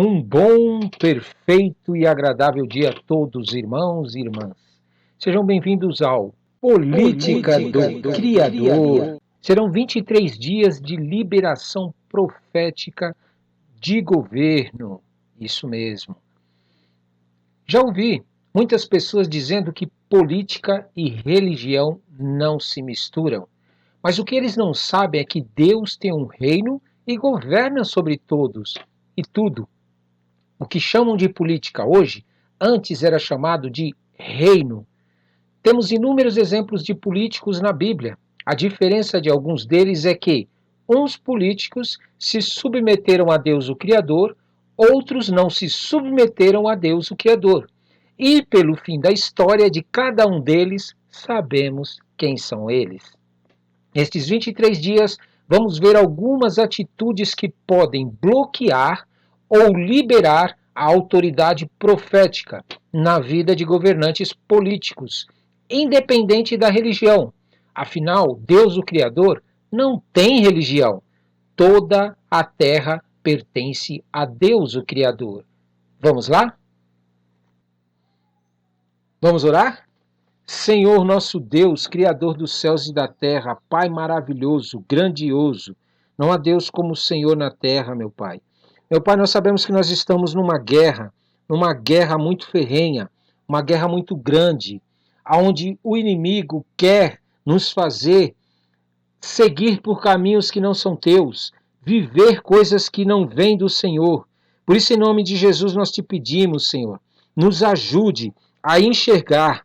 Um bom, perfeito e agradável dia a todos, irmãos e irmãs. Sejam bem-vindos ao Política do Criador. Serão 23 dias de liberação profética de governo. Isso mesmo. Já ouvi muitas pessoas dizendo que política e religião não se misturam. Mas o que eles não sabem é que Deus tem um reino e governa sobre todos e tudo. O que chamam de política hoje, antes era chamado de reino. Temos inúmeros exemplos de políticos na Bíblia. A diferença de alguns deles é que uns políticos se submeteram a Deus o Criador, outros não se submeteram a Deus o Criador. E pelo fim da história de cada um deles, sabemos quem são eles. Nestes 23 dias, vamos ver algumas atitudes que podem bloquear ou liberar a autoridade profética na vida de governantes políticos, independente da religião. Afinal, Deus, o Criador, não tem religião. Toda a terra pertence a Deus, o Criador. Vamos lá? Vamos orar? Senhor nosso Deus, Criador dos céus e da terra, Pai maravilhoso, grandioso, não há Deus como o Senhor na terra, meu Pai. Meu Pai, nós sabemos que nós estamos numa guerra muito ferrenha, uma guerra muito grande, onde o inimigo quer nos fazer seguir por caminhos que não são teus, viver coisas que não vêm do Senhor. Por isso, em nome de Jesus, nós te pedimos, Senhor, nos ajude a enxergar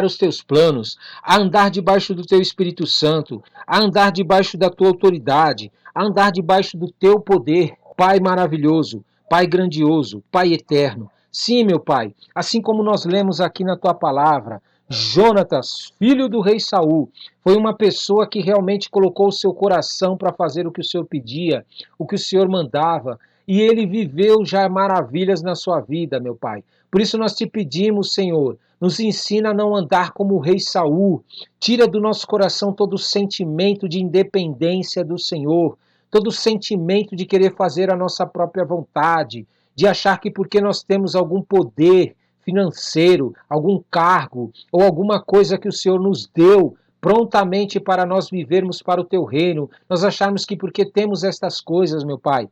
os teus planos, a andar debaixo do teu Espírito Santo, a andar debaixo da tua autoridade, a andar debaixo do teu poder, Pai maravilhoso, Pai grandioso, Pai eterno. Sim, meu Pai, assim como nós lemos aqui na tua palavra, Jonatas, filho do rei Saul, foi uma pessoa que realmente colocou o seu coração para fazer o que o Senhor pedia, o que o Senhor mandava, e ele viveu já maravilhas na sua vida, meu Pai. Por isso nós te pedimos, Senhor, nos ensina a não andar como o rei Saul. Tira do nosso coração todo o sentimento de independência do Senhor, todo o sentimento de querer fazer a nossa própria vontade, de achar que porque nós temos algum poder financeiro, algum cargo ou alguma coisa que o Senhor nos deu prontamente para nós vivermos para o teu reino, nós acharmos que porque temos estas coisas, meu Pai,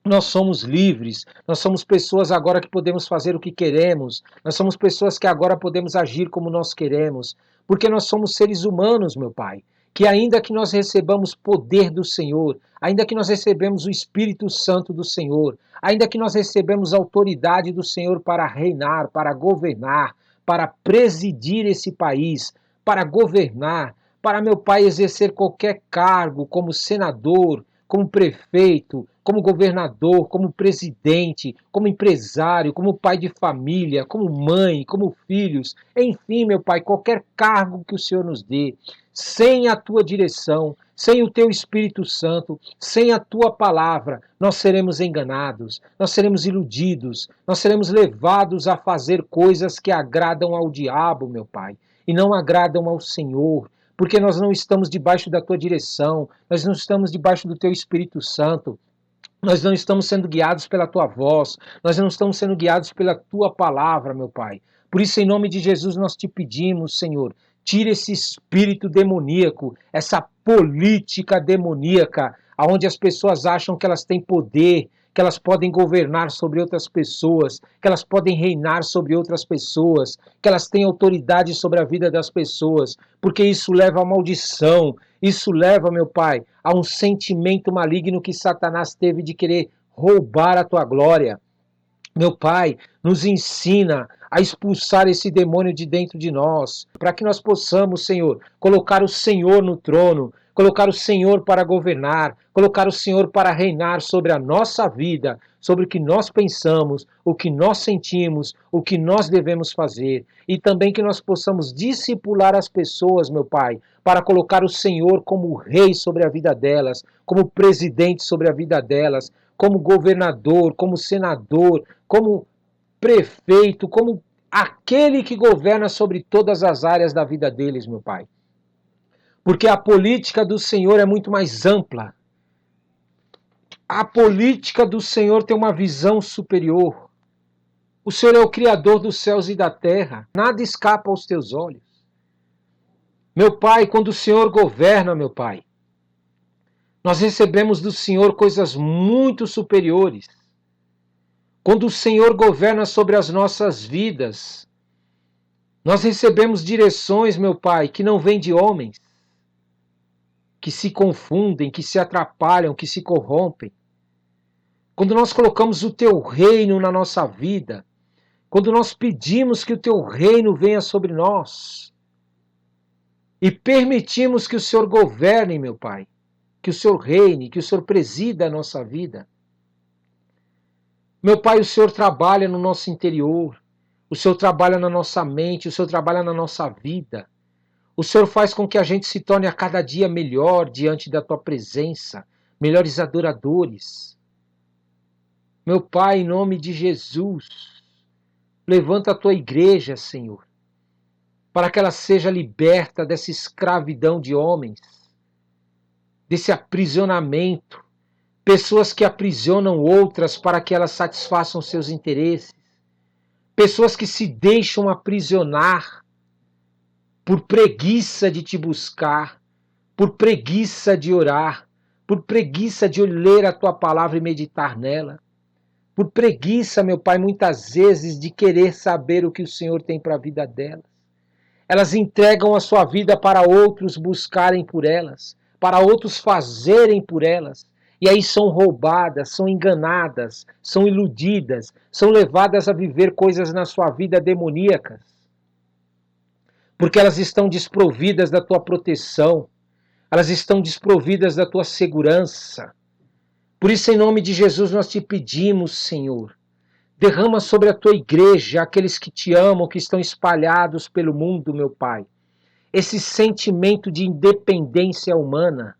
nós somos livres, nós somos pessoas agora que podemos fazer o que queremos, nós somos pessoas que agora podemos agir como nós queremos, porque nós somos seres humanos, meu Pai, que ainda que nós recebamos poder do Senhor, ainda que nós recebemos o Espírito Santo do Senhor, ainda que nós recebemos a autoridade do Senhor para reinar, para governar, para presidir esse país, para governar, para, meu Pai, exercer qualquer cargo como senador, como prefeito, como governador, como presidente, como empresário, como pai de família, como mãe, como filhos, enfim, meu Pai, qualquer cargo que o Senhor nos dê, sem a tua direção, sem o teu Espírito Santo, sem a tua palavra, nós seremos enganados, nós seremos iludidos, nós seremos levados a fazer coisas que agradam ao diabo, meu Pai, e não agradam ao Senhor, porque nós não estamos debaixo da tua direção, nós não estamos debaixo do teu Espírito Santo, nós não estamos sendo guiados pela tua voz, nós não estamos sendo guiados pela tua palavra, meu Pai. Por isso, em nome de Jesus, nós te pedimos, Senhor, tira esse espírito demoníaco, essa política demoníaca, onde as pessoas acham que elas têm poder, que elas podem governar sobre outras pessoas, que elas podem reinar sobre outras pessoas, que elas têm autoridade sobre a vida das pessoas, porque isso leva à maldição, isso leva, meu Pai, a um sentimento maligno que Satanás teve de querer roubar a tua glória. Meu Pai, nos ensina a expulsar esse demônio de dentro de nós, para que nós possamos, Senhor, colocar o Senhor no trono, colocar o Senhor para governar, colocar o Senhor para reinar sobre a nossa vida, sobre o que nós pensamos, o que nós sentimos, o que nós devemos fazer. E também que nós possamos discipular as pessoas, meu Pai, para colocar o Senhor como rei sobre a vida delas, como presidente sobre a vida delas, como governador, como senador, como prefeito, como aquele que governa sobre todas as áreas da vida deles, meu Pai. Porque a política do Senhor é muito mais ampla. A política do Senhor tem uma visão superior. O Senhor é o Criador dos céus e da terra. Nada escapa aos teus olhos. Meu Pai, quando o Senhor governa, meu Pai, nós recebemos do Senhor coisas muito superiores. Quando o Senhor governa sobre as nossas vidas, nós recebemos direções, meu Pai, que não vêm de homens, que se confundem, que se atrapalham, que se corrompem. Quando nós colocamos o Teu reino na nossa vida, quando nós pedimos que o Teu reino venha sobre nós e permitimos que o Senhor governe, meu Pai, que o Senhor reine, que o Senhor presida a nossa vida. Meu Pai, o Senhor trabalha no nosso interior, o Senhor trabalha na nossa mente, o Senhor trabalha na nossa vida. O Senhor faz com que a gente se torne a cada dia melhor diante da Tua presença, melhores adoradores. Meu Pai, em nome de Jesus, levanta a Tua igreja, Senhor, para que ela seja liberta dessa escravidão de homens, desse aprisionamento, pessoas que aprisionam outras para que elas satisfaçam seus interesses, pessoas que se deixam aprisionar por preguiça de Te buscar, por preguiça de orar, por preguiça de ler a Tua palavra e meditar nela, por preguiça, meu Pai, muitas vezes de querer saber o que o Senhor tem para a vida delas. Elas entregam a sua vida para outros buscarem por elas, para outros fazerem por elas, e aí são roubadas, são enganadas, são iludidas, são levadas a viver coisas na sua vida demoníacas, porque elas estão desprovidas da Tua proteção, elas estão desprovidas da Tua segurança. Por isso, em nome de Jesus, nós Te pedimos, Senhor, derrama sobre a Tua igreja, aqueles que Te amam, que estão espalhados pelo mundo, meu Pai, esse sentimento de independência humana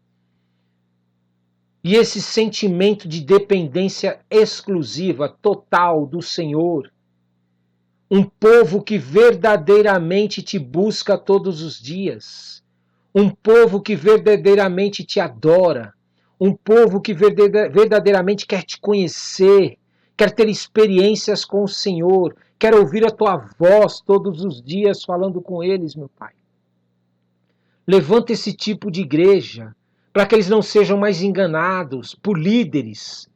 e esse sentimento de dependência exclusiva, total do Senhor. Um povo que verdadeiramente Te busca todos os dias. Um povo que verdadeiramente Te adora. Um povo que verdadeiramente quer Te conhecer, quer ter experiências com o Senhor, quer ouvir a Tua voz todos os dias falando com eles, meu Pai. Levanta esse tipo de igreja para que eles não sejam mais enganados por líderes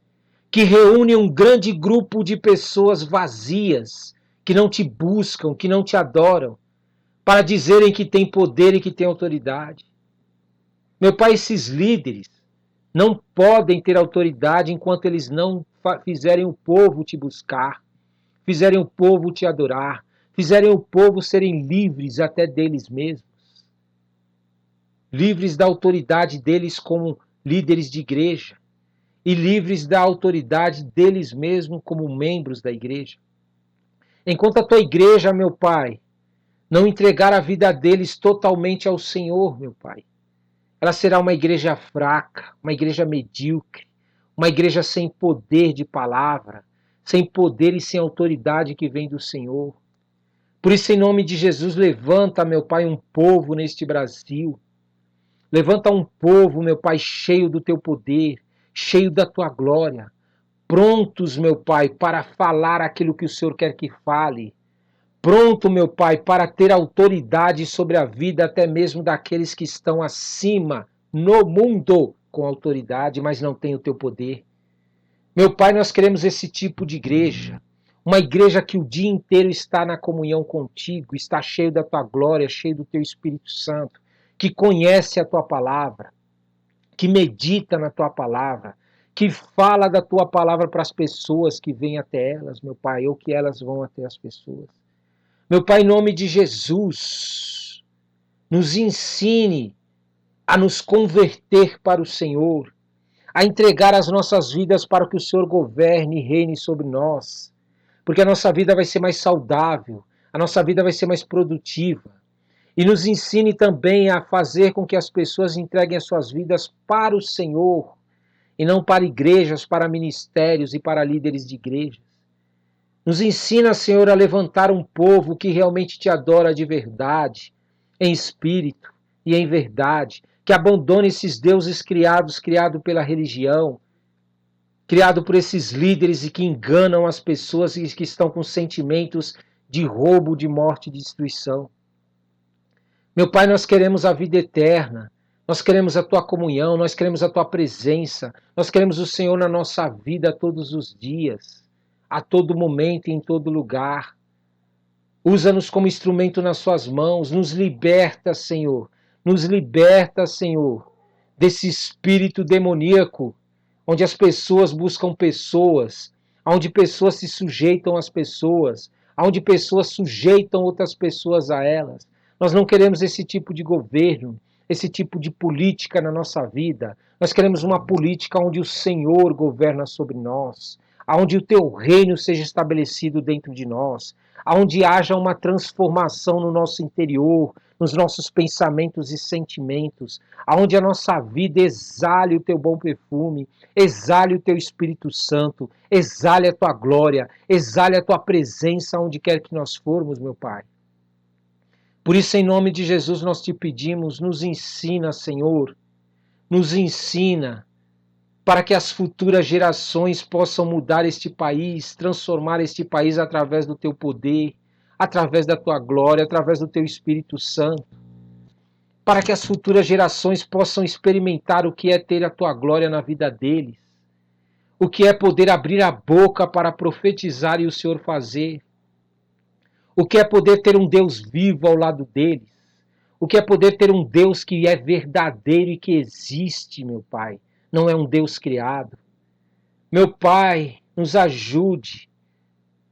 que reúnem um grande grupo de pessoas vazias, que não Te buscam, que não Te adoram, para dizerem que têm poder e que têm autoridade. Meu Pai, esses líderes não podem ter autoridade enquanto eles não fizerem o povo Te buscar, fizerem o povo Te adorar, fizerem o povo serem livres até deles mesmos. Livres da autoridade deles como líderes de igreja e livres da autoridade deles mesmos como membros da igreja. Enquanto a Tua igreja, meu Pai, não entregar a vida deles totalmente ao Senhor, meu Pai, ela será uma igreja fraca, uma igreja medíocre, uma igreja sem poder de palavra, sem poder e sem autoridade que vem do Senhor. Por isso, em nome de Jesus, levanta, meu Pai, um povo neste Brasil. Levanta um povo, meu Pai, cheio do Teu poder, cheio da Tua glória, prontos, meu Pai, para falar aquilo que o Senhor quer que fale. Pronto, meu Pai, para ter autoridade sobre a vida até mesmo daqueles que estão acima no mundo com autoridade, mas não têm o Teu poder. Meu Pai, nós queremos esse tipo de igreja. Uma igreja que o dia inteiro está na comunhão contigo, está cheio da Tua glória, cheio do Teu Espírito Santo, que conhece a Tua palavra, que medita na Tua palavra, que fala da Tua palavra para as pessoas que vêm até elas, meu Pai, ou que elas vão até as pessoas. Meu Pai, em nome de Jesus, nos ensine a nos converter para o Senhor, a entregar as nossas vidas para que o Senhor governe e reine sobre nós, porque a nossa vida vai ser mais saudável, a nossa vida vai ser mais produtiva. E nos ensine também a fazer com que as pessoas entreguem as suas vidas para o Senhor, e não para igrejas, para ministérios e para líderes de igrejas. Nos ensina, Senhor, a levantar um povo que realmente Te adora de verdade, em espírito e em verdade, que abandone esses deuses criados pela religião, criado por esses líderes e que enganam as pessoas e que estão com sentimentos de roubo, de morte e de destruição. Meu Pai, nós queremos a vida eterna, nós queremos a Tua comunhão, nós queremos a Tua presença, nós queremos o Senhor na nossa vida todos os dias, a todo momento e em todo lugar. Usa-nos como instrumento nas Suas mãos, nos liberta, Senhor, desse espírito demoníaco, onde as pessoas buscam pessoas, onde pessoas se sujeitam às pessoas, onde pessoas sujeitam outras pessoas a elas. Nós não queremos esse tipo de governo, esse tipo de política na nossa vida. Nós queremos uma política onde o Senhor governa sobre nós, onde o teu reino seja estabelecido dentro de nós, onde haja uma transformação no nosso interior, nos nossos pensamentos e sentimentos, onde a nossa vida exale o teu bom perfume, exale o teu Espírito Santo, exale a tua glória, exale a tua presença onde quer que nós formos, meu Pai. Por isso, em nome de Jesus, nós te pedimos, nos ensina, Senhor, nos ensina, para que as futuras gerações possam mudar este país, transformar este país através do teu poder, através da tua glória, através do teu Espírito Santo, para que as futuras gerações possam experimentar o que é ter a tua glória na vida deles, o que é poder abrir a boca para profetizar e o Senhor fazer, o que é poder ter um Deus vivo ao lado deles, o que é poder ter um Deus que é verdadeiro e que existe, meu Pai, não é um Deus criado. Meu Pai, nos ajude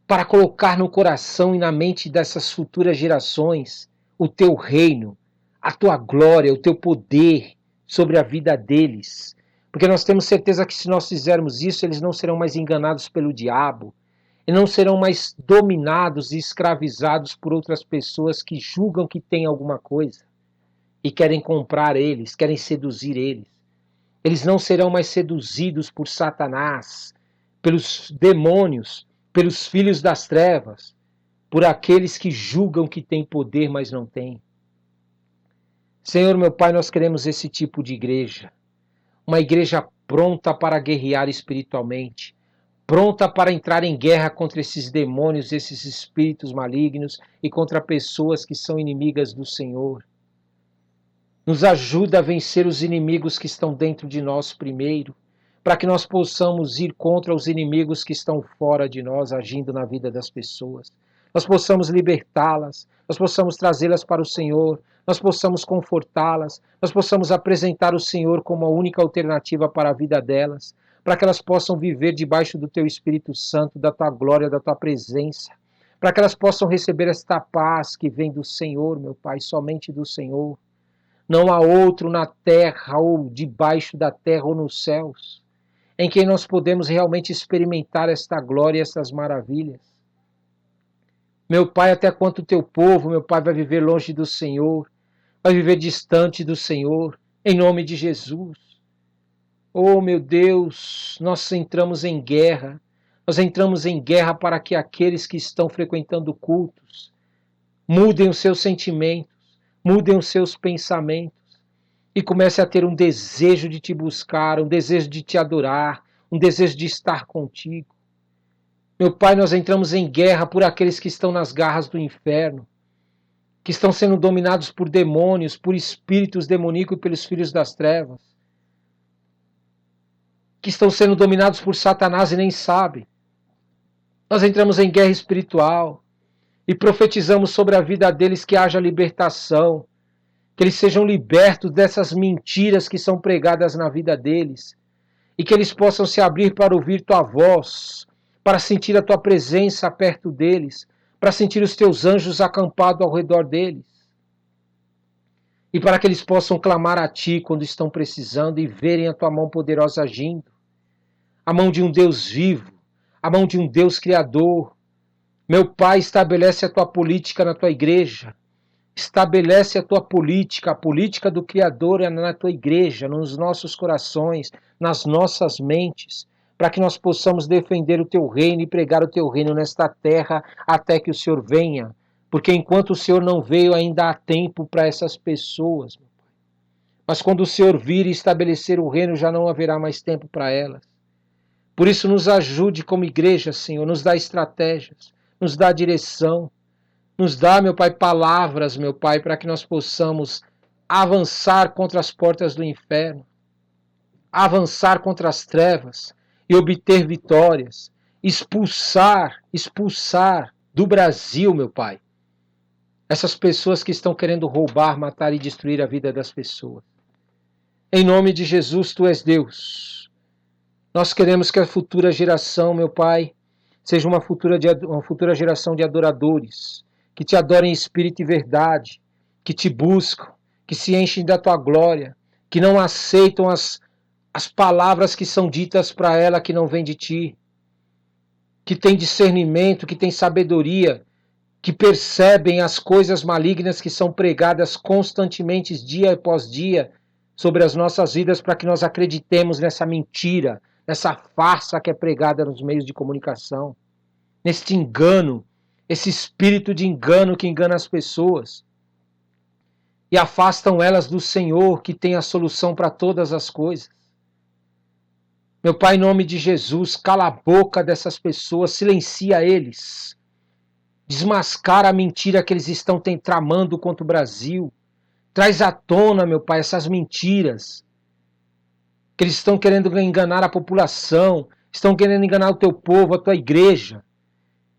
para colocar no coração e na mente dessas futuras gerações o teu reino, a tua glória, o teu poder sobre a vida deles. Porque nós temos certeza que se nós fizermos isso, eles não serão mais enganados pelo diabo, e não serão mais dominados e escravizados por outras pessoas que julgam que têm alguma coisa e querem comprar eles, querem seduzir eles. Eles não serão mais seduzidos por Satanás, pelos demônios, pelos filhos das trevas, por aqueles que julgam que têm poder, mas não têm. Senhor, meu Pai, nós queremos esse tipo de igreja. Uma igreja pronta para guerrear espiritualmente, pronta para entrar em guerra contra esses demônios, esses espíritos malignos e contra pessoas que são inimigas do Senhor. Nos ajuda a vencer os inimigos que estão dentro de nós primeiro, para que nós possamos ir contra os inimigos que estão fora de nós, agindo na vida das pessoas. Nós possamos libertá-las, nós possamos trazê-las para o Senhor, nós possamos confortá-las, nós possamos apresentar o Senhor como a única alternativa para a vida delas, para que elas possam viver debaixo do Teu Espírito Santo, da Tua glória, da Tua presença, para que elas possam receber esta paz que vem do Senhor, meu Pai, somente do Senhor. Não há outro na terra ou debaixo da terra ou nos céus em quem nós podemos realmente experimentar esta glória e estas maravilhas. Meu Pai, até quanto o teu povo, meu Pai, vai viver longe do Senhor, vai viver distante do Senhor, em nome de Jesus. Oh, meu Deus, nós entramos em guerra. Nós entramos em guerra para que aqueles que estão frequentando cultos mudem os seus sentimentos, mudem os seus pensamentos e comecem a ter um desejo de te buscar, um desejo de te adorar, um desejo de estar contigo. Meu Pai, nós entramos em guerra por aqueles que estão nas garras do inferno, que estão sendo dominados por demônios, por espíritos demoníacos e pelos filhos das trevas, que estão sendo dominados por Satanás e nem sabem. Nós entramos em guerra espiritual e profetizamos sobre a vida deles que haja libertação, que eles sejam libertos dessas mentiras que são pregadas na vida deles e que eles possam se abrir para ouvir tua voz, para sentir a tua presença perto deles, para sentir os teus anjos acampados ao redor deles e para que eles possam clamar a ti quando estão precisando e verem a tua mão poderosa agindo, a mão de um Deus vivo, a mão de um Deus criador. Meu Pai, estabelece a tua política na tua igreja, estabelece a tua política, a política do Criador na tua igreja, nos nossos corações, nas nossas mentes, para que nós possamos defender o teu reino e pregar o teu reino nesta terra até que o Senhor venha. Porque enquanto o Senhor não veio, ainda há tempo para essas pessoas. Mas quando o Senhor vir e estabelecer o reino, já não haverá mais tempo para elas. Por isso, nos ajude como igreja, Senhor, nos dá estratégias, nos dá direção, nos dá, meu Pai, palavras, meu Pai, para que nós possamos avançar contra as portas do inferno, avançar contra as trevas e obter vitórias, expulsar do Brasil, meu Pai, essas pessoas que estão querendo roubar, matar e destruir a vida das pessoas. Em nome de Jesus, Tu és Deus. Nós queremos que a futura geração, meu Pai, seja uma futura geração de adoradores, que Te adorem em espírito e verdade, que Te buscam, que se enchem da Tua glória, que não aceitam as palavras que são ditas para ela que não vêm de Ti, que tem discernimento, que tem sabedoria, que percebem as coisas malignas que são pregadas constantemente, dia após dia, sobre as nossas vidas, para que nós acreditemos nessa mentira, nessa farsa que é pregada nos meios de comunicação, neste engano, esse espírito de engano que engana as pessoas e afastam elas do Senhor, que tem a solução para todas as coisas. Meu Pai, em nome de Jesus, cala a boca dessas pessoas, silencia eles. Desmascara a mentira que eles estão tramando contra o Brasil. Traz à tona, meu Pai, essas mentiras. Que eles estão querendo enganar a população, estão querendo enganar o teu povo, a tua igreja.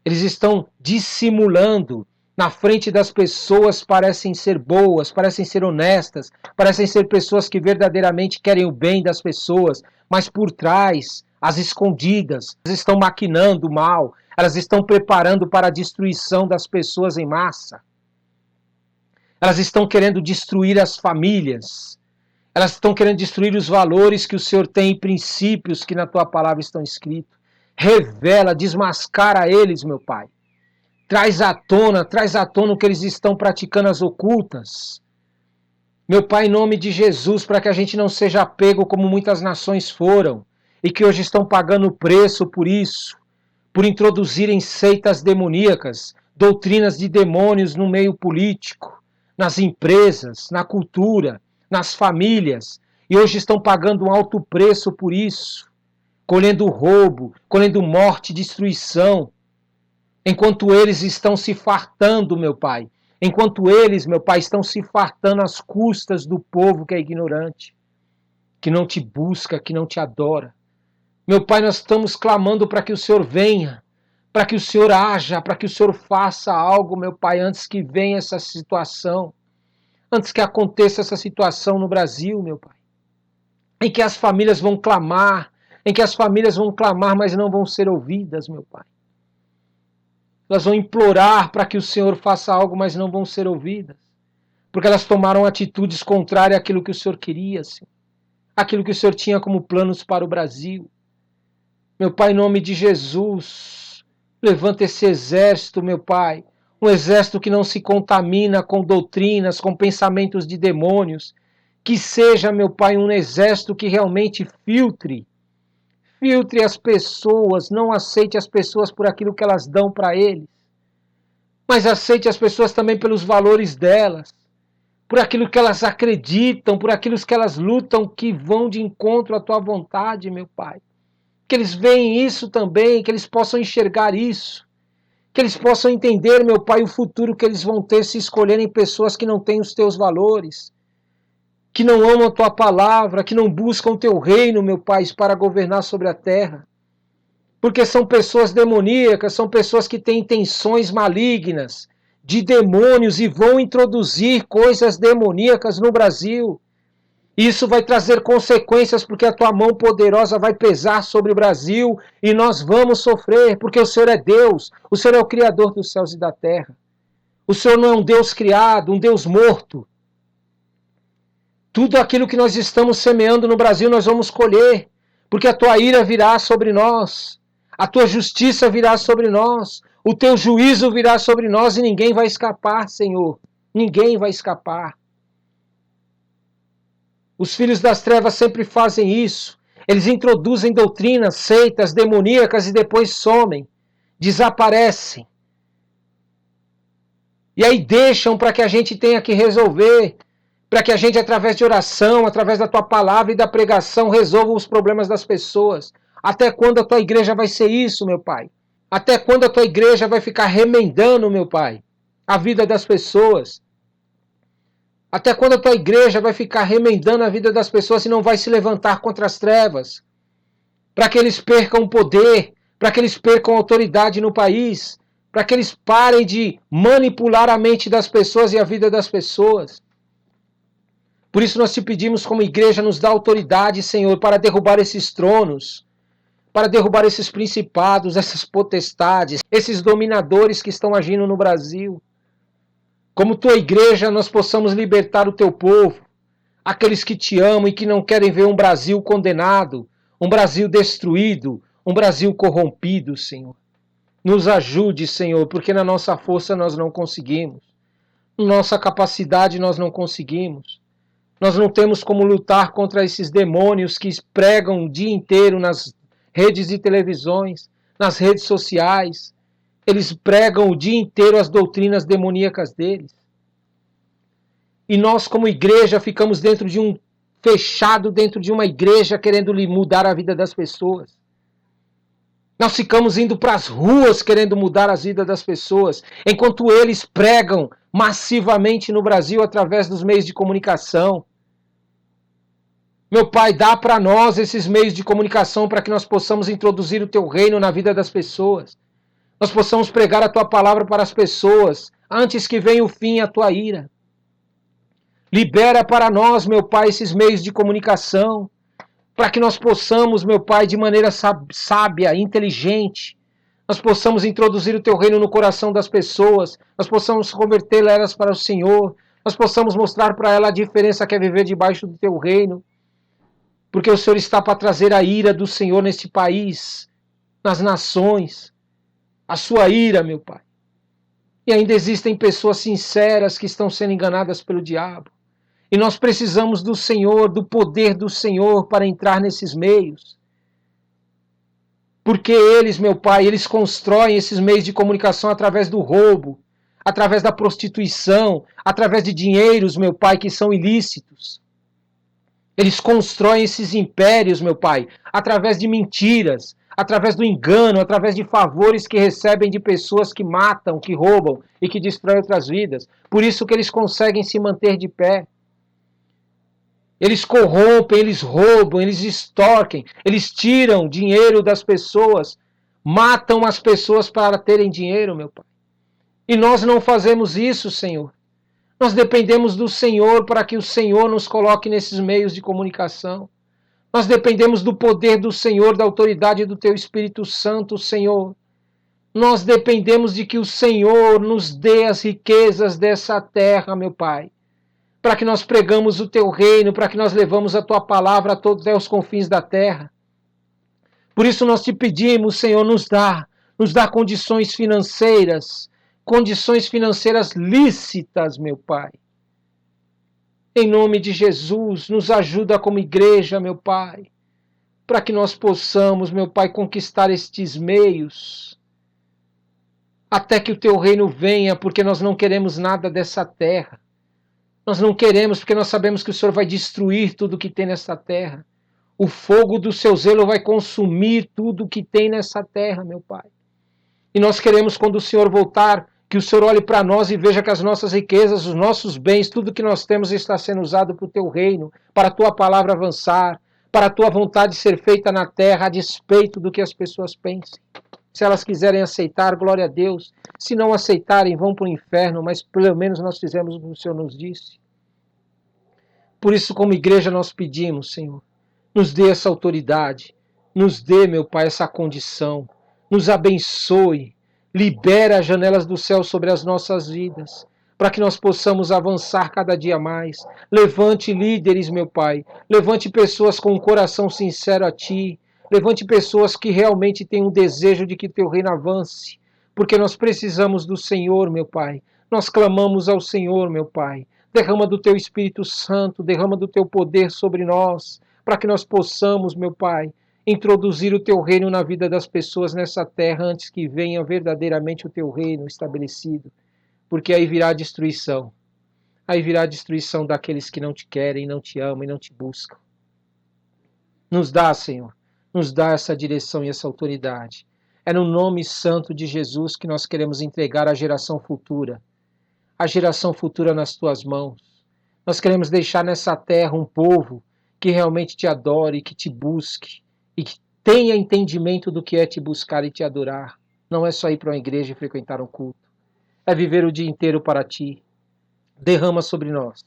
Eles estão dissimulando. Na frente das pessoas parecem ser boas, parecem ser honestas, parecem ser pessoas que verdadeiramente querem o bem das pessoas, mas por trás, às escondidas, elas estão maquinando o mal, elas estão preparando para a destruição das pessoas em massa. Elas estão querendo destruir as famílias, elas estão querendo destruir os valores que o Senhor tem e princípios que na tua palavra estão escritos. Revela, desmascara eles, meu Pai. Traz à tona o que eles estão praticando as ocultas. Meu Pai, em nome de Jesus, para que a gente não seja pego como muitas nações foram e que hoje estão pagando preço por isso, por introduzirem seitas demoníacas, doutrinas de demônios no meio político, nas empresas, na cultura, nas famílias, e hoje estão pagando um alto preço por isso, colhendo roubo, colhendo morte e destruição, enquanto eles estão se fartando, meu Pai. Enquanto eles, meu Pai, estão se fartando às custas do povo que é ignorante, que não te busca, que não te adora. Meu Pai, nós estamos clamando para que o Senhor venha, para que o Senhor haja, para que o Senhor faça algo, meu Pai, antes que venha essa situação, antes que aconteça essa situação no Brasil, meu Pai, em que as famílias vão clamar, mas não vão ser ouvidas, meu Pai. Elas vão implorar para que o Senhor faça algo, mas não vão ser ouvidas. Porque elas tomaram atitudes contrárias àquilo que o Senhor queria, Senhor. Aquilo que o Senhor tinha como planos para o Brasil. Meu Pai, em nome de Jesus, levanta esse exército, meu Pai. Um exército que não se contamina com doutrinas, com pensamentos de demônios. Que seja, meu Pai, um exército que realmente filtre as pessoas, não aceite as pessoas por aquilo que elas dão para eles, mas aceite as pessoas também pelos valores delas, por aquilo que elas acreditam, por aquilo que elas lutam, que vão de encontro à tua vontade, meu Pai. Que eles veem isso também, que eles possam enxergar isso, que eles possam entender, meu Pai, o futuro que eles vão ter se escolherem pessoas que não têm os teus valores, que não amam a tua palavra, que não buscam o teu reino, meu Pai, para governar sobre a terra. Porque são pessoas demoníacas, são pessoas que têm intenções malignas, de demônios, e vão introduzir coisas demoníacas no Brasil. Isso vai trazer consequências, porque a tua mão poderosa vai pesar sobre o Brasil, e nós vamos sofrer, porque o Senhor é Deus, o Senhor é o Criador dos céus e da terra. O Senhor não é um Deus criado, um Deus morto. Tudo aquilo que nós estamos semeando no Brasil nós vamos colher, porque a tua ira virá sobre nós, a tua justiça virá sobre nós, o teu juízo virá sobre nós e ninguém vai escapar, Senhor. Ninguém vai escapar. Os filhos das trevas sempre fazem isso. Eles introduzem doutrinas, seitas demoníacas e depois somem, desaparecem. E aí deixam para que a gente tenha que resolver, para que a gente, através de oração, através da tua palavra e da pregação, resolva os problemas das pessoas. Até quando a tua igreja vai ser isso, meu Pai? Até quando a tua igreja vai ficar remendando, meu Pai, a vida das pessoas? Até quando a tua igreja vai ficar remendando a vida das pessoas e não vai se levantar contra as trevas? Para que eles percam o poder, para que eles percam a autoridade no país, para que eles parem de manipular a mente das pessoas e a vida das pessoas. Por isso nós te pedimos como igreja, nos dá autoridade, Senhor, para derrubar esses tronos, para derrubar esses principados, essas potestades, esses dominadores que estão agindo no Brasil. Como tua igreja, nós possamos libertar o teu povo, aqueles que te amam e que não querem ver um Brasil condenado, um Brasil destruído, um Brasil corrompido, Senhor. Nos ajude, Senhor, porque na nossa força nós não conseguimos. Na nossa capacidade nós não conseguimos. Nós não temos como lutar contra esses demônios que pregam o dia inteiro nas redes de televisões, nas redes sociais. Eles pregam o dia inteiro as doutrinas demoníacas deles. E nós, como igreja, ficamos fechado dentro de uma igreja querendo mudar a vida das pessoas. Nós ficamos indo para as ruas querendo mudar as vidas das pessoas, enquanto eles pregam massivamente no Brasil através dos meios de comunicação. Meu Pai, dá para nós esses meios de comunicação para que nós possamos introduzir o teu reino na vida das pessoas. Nós possamos pregar a tua palavra para as pessoas, antes que venha o fim e a tua ira. Libera para nós, meu Pai, esses meios de comunicação, para que nós possamos, meu Pai, de maneira sábia, inteligente, nós possamos introduzir o teu reino no coração das pessoas, nós possamos convertê-las para o Senhor, nós possamos mostrar para elas a diferença que é viver debaixo do teu reino, porque o Senhor está para trazer a ira do Senhor neste país, nas nações, a sua ira, meu Pai. E ainda existem pessoas sinceras que estão sendo enganadas pelo diabo. E nós precisamos do Senhor, do poder do Senhor para entrar nesses meios. Porque eles, meu Pai, eles constroem esses meios de comunicação através do roubo, através da prostituição, através de dinheiros, meu Pai, que são ilícitos. Eles constroem esses impérios, meu Pai, através de mentiras, através do engano, através de favores que recebem de pessoas que matam, que roubam e que destroem outras vidas. Por isso que eles conseguem se manter de pé. Eles corrompem, eles roubam, eles extorquem, eles tiram dinheiro das pessoas, matam as pessoas para terem dinheiro, meu Pai. E nós não fazemos isso, Senhor. Nós dependemos do Senhor para que o Senhor nos coloque nesses meios de comunicação. Nós dependemos do poder do Senhor, da autoridade do Teu Espírito Santo, Senhor. Nós dependemos de que o Senhor nos dê as riquezas dessa terra, meu Pai, para que nós pregamos o Teu reino, para que nós levamos a Tua palavra a todos os confins da terra. Por isso nós te pedimos, Senhor, nos dá condições financeiras lícitas, meu Pai. Em nome de Jesus, nos ajuda como igreja, meu Pai, para que nós possamos, meu Pai, conquistar estes meios, até que o Teu reino venha, porque nós não queremos nada dessa terra. Nós não queremos, porque nós sabemos que o Senhor vai destruir tudo que tem nessa terra. O fogo do Seu zelo vai consumir tudo que tem nessa terra, meu Pai. E nós queremos, quando o Senhor voltar, que o Senhor olhe para nós e veja que as nossas riquezas, os nossos bens, tudo que nós temos está sendo usado para o Teu reino, para a Tua palavra avançar, para a Tua vontade ser feita na terra, a despeito do que as pessoas pensem. Se elas quiserem aceitar, glória a Deus. Se não aceitarem, vão para o inferno, mas pelo menos nós fizemos o que o Senhor nos disse. Por isso, como igreja, nós pedimos, Senhor, nos dê essa autoridade, nos dê, meu Pai, essa condição, nos abençoe, libera as janelas do céu sobre as nossas vidas, para que nós possamos avançar cada dia mais. Levante líderes, meu Pai, levante pessoas com um coração sincero a Ti, levante pessoas que realmente têm um desejo de que Teu reino avance, porque nós precisamos do Senhor, meu Pai. Nós clamamos ao Senhor, meu Pai. Derrama do Teu Espírito Santo, derrama do Teu poder sobre nós, para que nós possamos, meu Pai, introduzir o Teu reino na vida das pessoas nessa terra antes que venha verdadeiramente o Teu reino estabelecido. Porque aí virá a destruição. Aí virá a destruição daqueles que não Te querem, não Te amam e não Te buscam. Nos dá, Senhor, nos dá essa direção e essa autoridade. É no nome santo de Jesus que nós queremos entregar a geração futura nas tuas mãos. Nós queremos deixar nessa terra um povo que realmente te adore, que te busque e que tenha entendimento do que é te buscar e te adorar. Não é só ir para uma igreja e frequentar um culto. É viver o dia inteiro para ti. Derrama sobre nós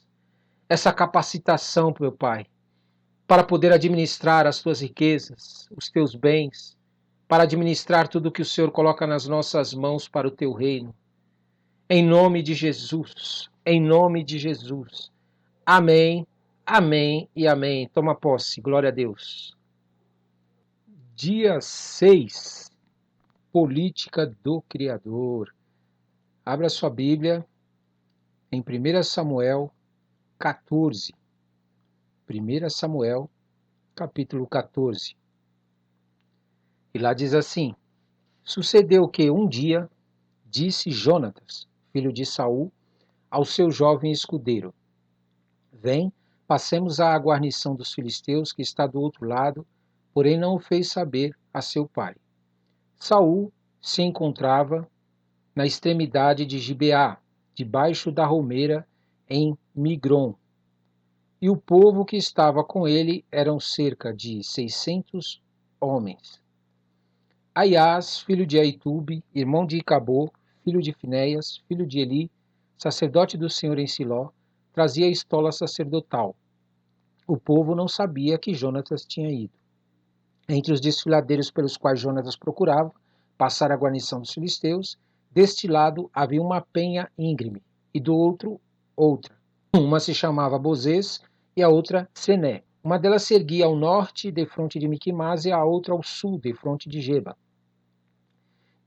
essa capacitação, meu Pai, para poder administrar as tuas riquezas, os teus bens, para administrar tudo que o Senhor coloca nas nossas mãos para o teu reino. Em nome de Jesus, em nome de Jesus. Amém, amém e amém. Toma posse, glória a Deus. Dia 6, Política do Criador. Abra sua Bíblia em 1 Samuel 14. 1 Samuel, capítulo 14. E lá diz assim: Sucedeu que um dia disse Jonatas, filho de Saul, ao seu jovem escudeiro: Vem, passemos à guarnição dos filisteus que está do outro lado, porém não o fez saber a seu pai. Saul se encontrava na extremidade de Gibeá, debaixo da romeira em Migron. E o povo que estava com ele eram cerca de 600 homens. Aias, filho de Aitube, irmão de Icabô, filho de Finéias, filho de Eli, sacerdote do Senhor em Siló, trazia a estola sacerdotal. O povo não sabia que Jonatas tinha ido. Entre os desfiladeiros pelos quais Jonatas procurava passar a guarnição dos filisteus, deste lado havia uma penha íngreme, e do outro, outra. Uma se chamava Bozês e a outra Sené. Uma delas se erguia ao norte, defronte de Miquimás, e a outra ao sul, defronte de Geba.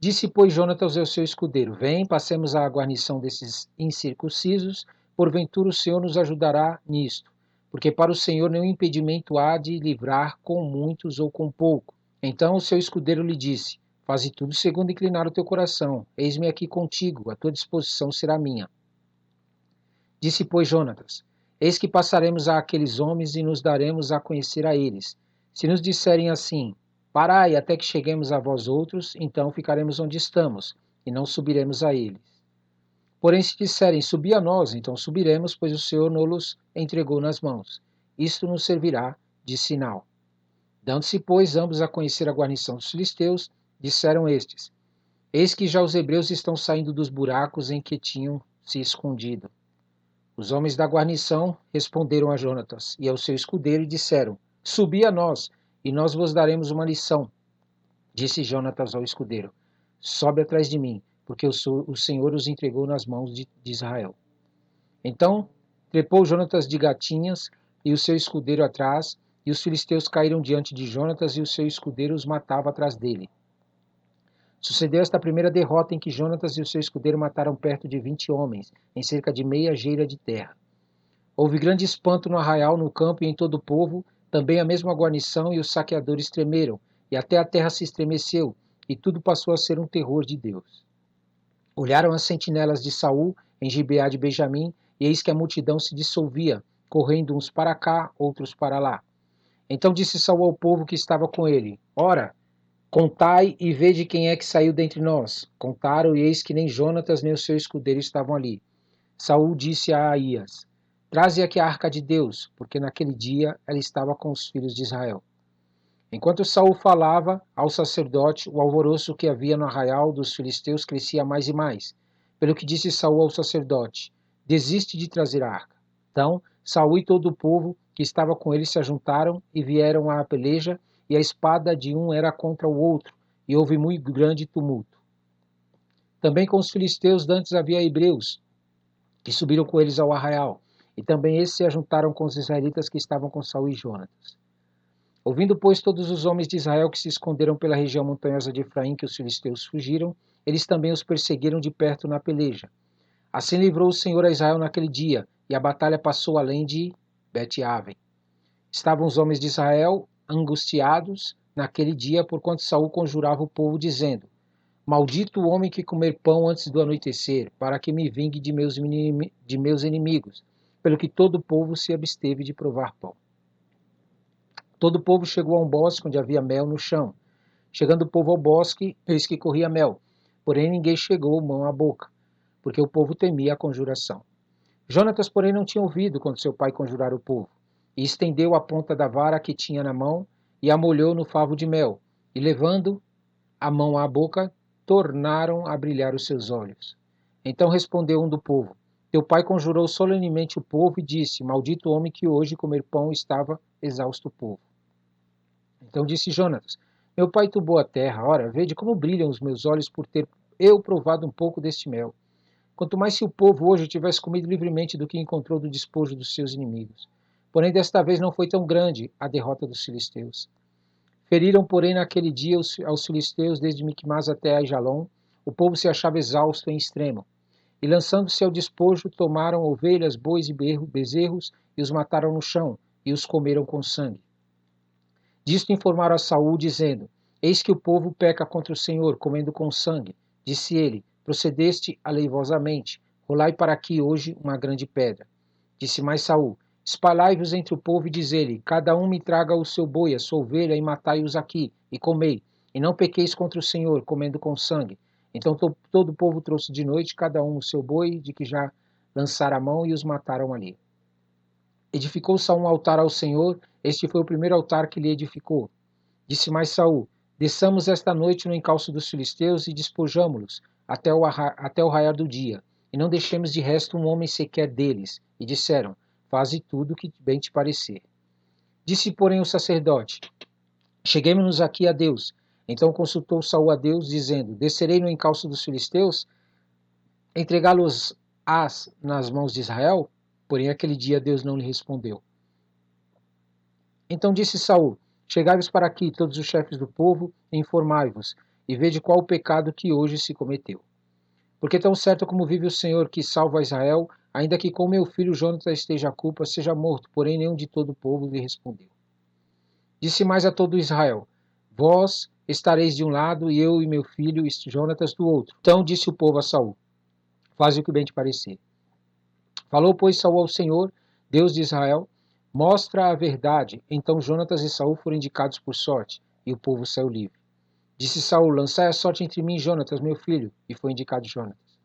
Disse, pois, Jonatas ao seu escudeiro: Vem, passemos à guarnição desses incircuncisos, porventura o Senhor nos ajudará nisto, porque para o Senhor nenhum impedimento há de livrar com muitos ou com pouco. Então o seu escudeiro lhe disse: Faze tudo segundo inclinar o teu coração, eis-me aqui contigo, a tua disposição será minha. Disse, pois, Jonatas: Eis que passaremos a aqueles homens e nos daremos a conhecer a eles. Se nos disserem assim: Parai até que cheguemos a vós outros, então ficaremos onde estamos, e não subiremos a eles. Porém, se disserem: Subi a nós, então subiremos, pois o Senhor nos entregou nas mãos. Isto nos servirá de sinal. Dando-se, pois, ambos a conhecer a guarnição dos filisteus, disseram estes: Eis que já os hebreus estão saindo dos buracos em que tinham se escondido. Os homens da guarnição responderam a Jonatas e ao seu escudeiro e disseram: Subi a nós, e nós vos daremos uma lição. Disse Jonatas ao escudeiro: Sobe atrás de mim, porque o Senhor os entregou nas mãos de Israel. Então trepou Jonatas de gatinhas e o seu escudeiro atrás, e os filisteus caíram diante de Jonatas e o seu escudeiro os matava atrás dele. Sucedeu esta primeira derrota em que Jonatas e o seu escudeiro mataram perto de 20 homens, em cerca de meia geira de terra. Houve grande espanto no arraial, no campo e em todo o povo, também a mesma guarnição e os saqueadores tremeram, e até a terra se estremeceu, e tudo passou a ser um terror de Deus. Olharam as sentinelas de Saul em Gibeá de Benjamim, e eis que a multidão se dissolvia, correndo uns para cá, outros para lá. Então disse Saul ao povo que estava com ele: Ora, contai e vede quem é que saiu dentre nós. Contaram, e eis que nem Jonatas nem o seu escudeiro estavam ali. Saul disse a Aías: Traze aqui a arca de Deus, porque naquele dia ela estava com os filhos de Israel. Enquanto Saul falava ao sacerdote, o alvoroço que havia no arraial dos filisteus crescia mais e mais. Pelo que disse Saul ao sacerdote: Desiste de trazer a arca. Então Saul e todo o povo que estava com ele se ajuntaram e vieram à peleja, e a espada de um era contra o outro, e houve muito grande tumulto. Também com os filisteus dantes havia hebreus, que subiram com eles ao arraial, e também esses se ajuntaram com os israelitas que estavam com Saul e Jonatas. Ouvindo, pois, todos os homens de Israel que se esconderam pela região montanhosa de Efraim, que os filisteus fugiram, eles também os perseguiram de perto na peleja. Assim livrou o Senhor a Israel naquele dia, e a batalha passou além de Bet-Aven. Estavam os homens de Israel angustiados naquele dia, porquanto Saul conjurava o povo, dizendo: Maldito o homem que comer pão antes do anoitecer, para que me vingue de meus inimigos, pelo que todo o povo se absteve de provar pão. Todo o povo chegou a um bosque onde havia mel no chão. Chegando o povo ao bosque, eis que corria mel. Porém ninguém chegou mão à boca, porque o povo temia a conjuração. Jonatas, porém, não tinha ouvido quando seu pai conjurara o povo, e estendeu a ponta da vara que tinha na mão, e a molhou no favo de mel, e levando a mão à boca, tornaram a brilhar os seus olhos. Então respondeu um do povo: Teu pai conjurou solenemente o povo e disse: Maldito o homem que hoje comer pão estava exausto o povo. Então disse Jonatas: Meu pai tubou a terra, ora, vede como brilham os meus olhos por ter eu provado um pouco deste mel. Quanto mais se o povo hoje tivesse comido livremente do que encontrou do despojo dos seus inimigos. Porém, desta vez não foi tão grande a derrota dos filisteus. Feriram, porém, naquele dia aos filisteus, desde Micmas até Aijalon. O povo se achava exausto em extremo. E lançando-se ao despojo, tomaram ovelhas, bois e bezerros, e os mataram no chão, e os comeram com sangue. Disto informaram a Saul, dizendo: Eis que o povo peca contra o Senhor, comendo com sangue. Disse ele: Procedeste aleivosamente, rolai para aqui hoje uma grande pedra. Disse mais Saul: Espalhai-vos entre o povo e diz-lhe: Cada um me traga o seu boi, a sua ovelha, e matai-os aqui, e comei. E não pequeis contra o Senhor, comendo com sangue. Então todo o povo trouxe de noite, cada um o seu boi, de que já lançara a mão, e os mataram ali. Edificou Saul um altar ao Senhor, este foi o primeiro altar que lhe edificou. Disse mais Saul: Desçamos esta noite no encalço dos filisteus e despojamo-los até o raiar do dia, e não deixemos de resto um homem sequer deles. E disseram: Faze tudo o que bem te parecer. Disse, porém, o sacerdote: Cheguemo-nos aqui a Deus. Então consultou Saul a Deus, dizendo: Descerei no encalço dos filisteus, entregá-los-ás nas mãos de Israel? Porém, aquele dia Deus não lhe respondeu. Então disse Saul: Chegai-vos para aqui, todos os chefes do povo, e informai-vos, e vede qual o pecado que hoje se cometeu. Porque tão certo como vive o Senhor que salva Israel, ainda que com meu filho Jonatas esteja a culpa, seja morto, porém nenhum de todo o povo lhe respondeu. Disse mais a todo Israel: Vós estareis de um lado, e eu e meu filho Jonatas do outro. Então disse o povo a Saul: Faze o que bem te parecer. Falou, pois, Saul ao Senhor, Deus de Israel: Mostra a verdade. Então Jonatas e Saul foram indicados por sorte, e o povo saiu livre. Disse Saul: Lançai a sorte entre mim e Jonatas, meu filho, e foi indicado Jonatas.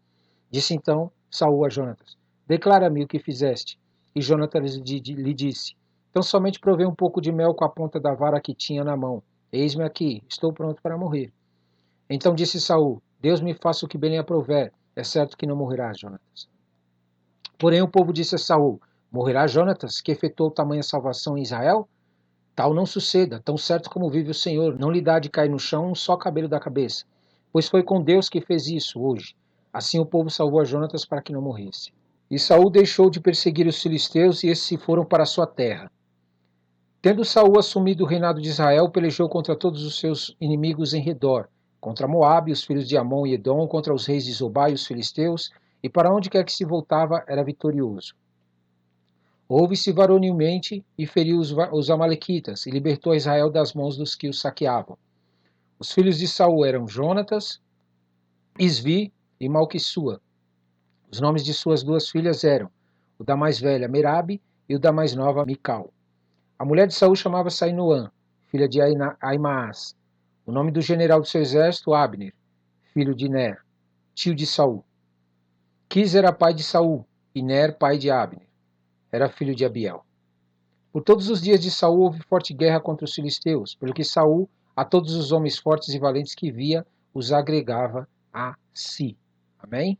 Disse então Saul a Jonatas: Declara-me o que fizeste. E Jonatas lhe disse: Então somente provei um pouco de mel com a ponta da vara que tinha na mão. Eis-me aqui, estou pronto para morrer. Então disse Saul: Deus me faça o que bem lhe aprouver. É certo que não morrerás, Jonatas. Porém o povo disse a Saul: Morrerá Jonatas, que efetuou tamanha salvação em Israel? Tal não suceda, tão certo como vive o Senhor, não lhe dá de cair no chão um só cabelo da cabeça. Pois foi com Deus que fez isso hoje. Assim o povo salvou a Jonatas para que não morresse. E Saul deixou de perseguir os filisteus, e esses se foram para a sua terra. Tendo Saul assumido o reinado de Israel, pelejou contra todos os seus inimigos em redor, contra Moabe, os filhos de Amon e Edom, contra os reis de Zobá e os filisteus, e para onde quer que se voltava era vitorioso. Houve-se varonilmente e feriu os amalequitas, e libertou Israel das mãos dos que os saqueavam. Os filhos de Saul eram Jonatas, Isvi e Malquissua. Os nomes de suas duas filhas eram o da mais velha Merabe e o da mais nova Mical. A mulher de Saul chamava-se Ainoã, filha de Aimaas. O nome do general do seu exército, Abner, filho de Ner, tio de Saul. Quis era pai de Saul, e Ner pai de Abner. Era filho de Abiel. Por todos os dias de Saul houve forte guerra contra os filisteus, pelo que Saul, a todos os homens fortes e valentes que via, os agregava a si. Amém?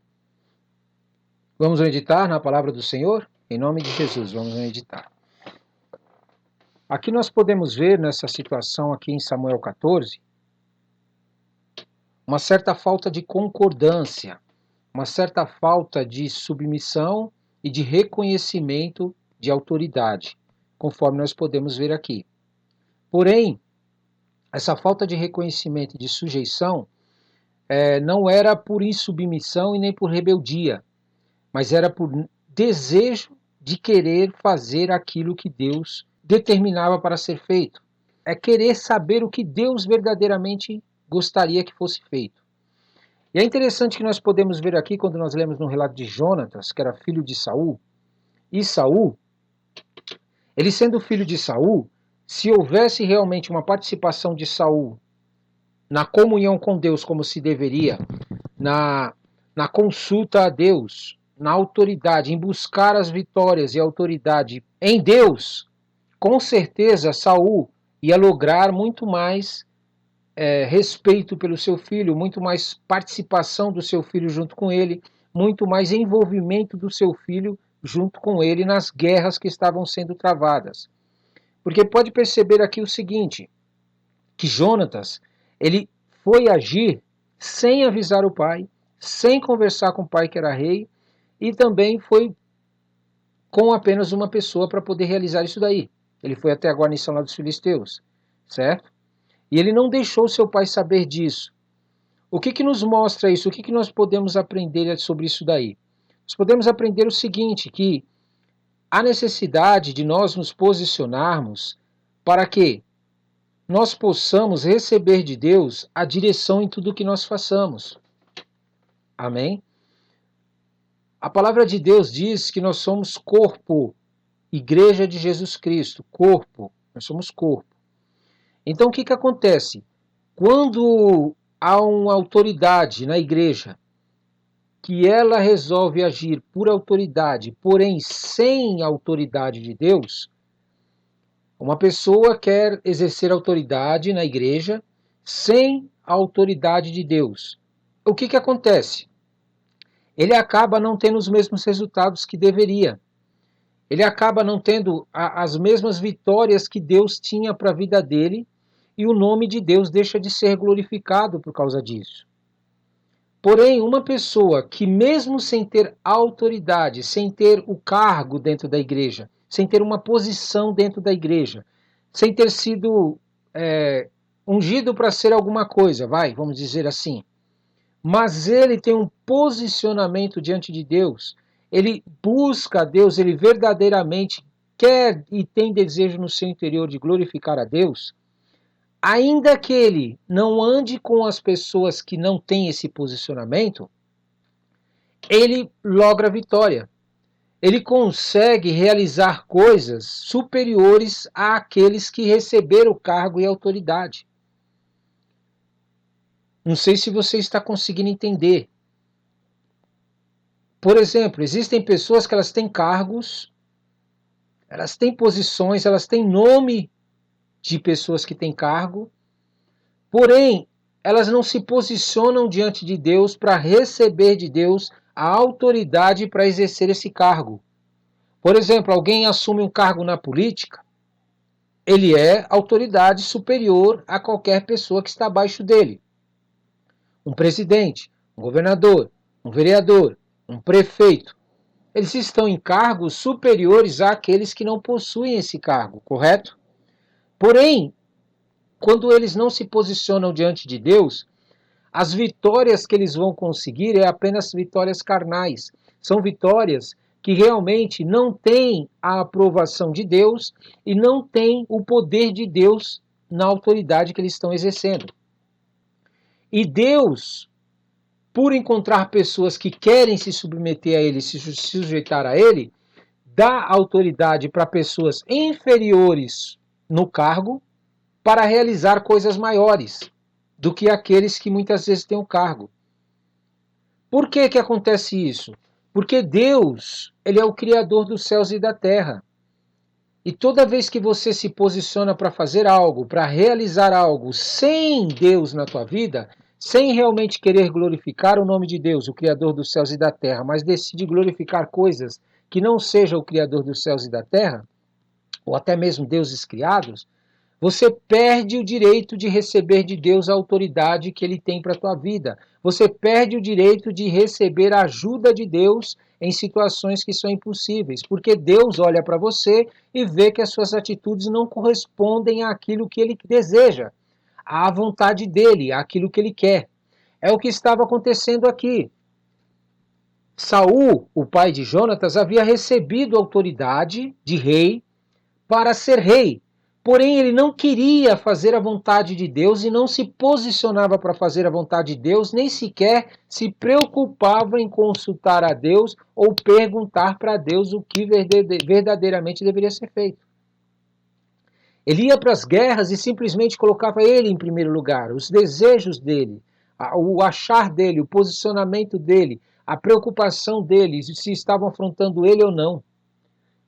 Vamos meditar na palavra do Senhor? Em nome de Jesus, vamos meditar. Aqui nós podemos ver, nessa situação aqui em Samuel 14, uma certa falta de concordância, uma certa falta de submissão e de reconhecimento de autoridade, conforme nós podemos ver aqui. Porém, essa falta de reconhecimento e de sujeição não era por insubmissão e nem por rebeldia, mas era por desejo de querer fazer aquilo que Deus determinava para ser feito. É querer saber o que Deus verdadeiramente gostaria que fosse feito. E é interessante que nós podemos ver aqui, quando nós lemos no relato de Jonatas, que era filho de Saul, e Saul, ele sendo filho de Saul, se houvesse realmente uma participação de Saul na comunhão com Deus como se deveria, na, na consulta a Deus, na autoridade, em buscar as vitórias e autoridade em Deus, com certeza Saul ia lograr muito mais respeito pelo seu filho, muito mais participação do seu filho junto com ele, muito mais envolvimento do seu filho junto com ele nas guerras que estavam sendo travadas. Porque pode perceber aqui o seguinte, que Jonatas, ele foi agir sem avisar o pai, sem conversar com o pai que era rei, e também foi com apenas uma pessoa para poder realizar isso daí. Ele foi até a guarnição lá dos filisteus, certo? E ele não deixou seu pai saber disso. O que que nos mostra isso? O que que nós podemos aprender sobre isso daí? Nós podemos aprender o seguinte, que há necessidade de nós nos posicionarmos para que nós possamos receber de Deus a direção em tudo que nós façamos. Amém? A palavra de Deus diz que nós somos corpo, igreja de Jesus Cristo, corpo, nós somos corpo. Então o que que acontece? Quando há uma autoridade na igreja que ela resolve agir por autoridade, porém sem a autoridade de Deus, uma pessoa quer exercer autoridade na igreja sem a autoridade de Deus. O que que acontece? Ele acaba não tendo os mesmos resultados que deveria. Ele acaba não tendo as mesmas vitórias que Deus tinha para a vida dele, e o nome de Deus deixa de ser glorificado por causa disso. Porém, uma pessoa que mesmo sem ter autoridade, sem ter o cargo dentro da igreja, sem ter uma posição dentro da igreja, sem ter sido ungido para ser alguma coisa, vamos dizer assim, mas ele tem um posicionamento diante de Deus, ele busca a Deus, ele verdadeiramente quer e tem desejo no seu interior de glorificar a Deus, ainda que ele não ande com as pessoas que não têm esse posicionamento, ele logra vitória. Ele consegue realizar coisas superiores àqueles que receberam o cargo e autoridade. Não sei se você está conseguindo entender. Por exemplo, existem pessoas que elas têm cargos, elas têm posições, elas têm nome de pessoas que têm cargo, porém, elas não se posicionam diante de Deus para receber de Deus a autoridade para exercer esse cargo. Por exemplo, alguém assume um cargo na política, ele é autoridade superior a qualquer pessoa que está abaixo dele. Um presidente, um governador, um vereador, um prefeito, eles estão em cargos superiores àqueles que não possuem esse cargo, correto? Porém, quando eles não se posicionam diante de Deus, as vitórias que eles vão conseguir é apenas vitórias carnais. São vitórias que realmente não têm a aprovação de Deus e não têm o poder de Deus na autoridade que eles estão exercendo. E Deus, por encontrar pessoas que querem se submeter a Ele, se sujeitar a Ele, dá autoridade para pessoas inferiores no cargo para realizar coisas maiores do que aqueles que muitas vezes têm o cargo. Por que que acontece isso? Porque Deus, ele é o criador dos céus e da terra. E toda vez que você se posiciona para fazer algo, para realizar algo sem Deus na tua vida, sem realmente querer glorificar o nome de Deus, o criador dos céus e da terra, mas decide glorificar coisas que não seja o criador dos céus e da terra, ou até mesmo deuses criados, você perde o direito de receber de Deus a autoridade que Ele tem para a tua vida. Você perde o direito de receber a ajuda de Deus em situações que são impossíveis, porque Deus olha para você e vê que as suas atitudes não correspondem àquilo que Ele deseja, à vontade dEle, àquilo que Ele quer. É o que estava acontecendo aqui. Saul, o pai de Jonatas, havia recebido autoridade de rei para ser rei. Porém, ele não queria fazer a vontade de Deus e não se posicionava para fazer a vontade de Deus, nem sequer se preocupava em consultar a Deus ou perguntar para Deus o que verdadeiramente deveria ser feito. Ele ia para as guerras e simplesmente colocava ele em primeiro lugar, os desejos dele, o achar dele, o posicionamento dele, a preocupação dele, se estavam afrontando ele ou não.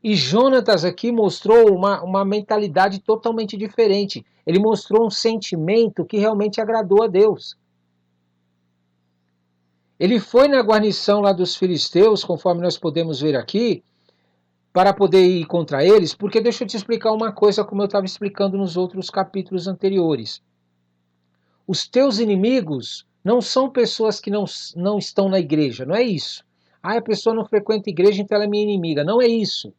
E Jonatas aqui mostrou uma mentalidade totalmente diferente. Ele mostrou um sentimento que realmente agradou a Deus. Ele foi na guarnição lá dos filisteus, conforme nós podemos ver aqui, para poder ir contra eles, porque deixa eu te explicar uma coisa, como eu estava explicando nos outros capítulos anteriores. Os teus inimigos não são pessoas que não estão na igreja, não é isso. Ah, a pessoa não frequenta a igreja, então ela é minha inimiga. Não é isso.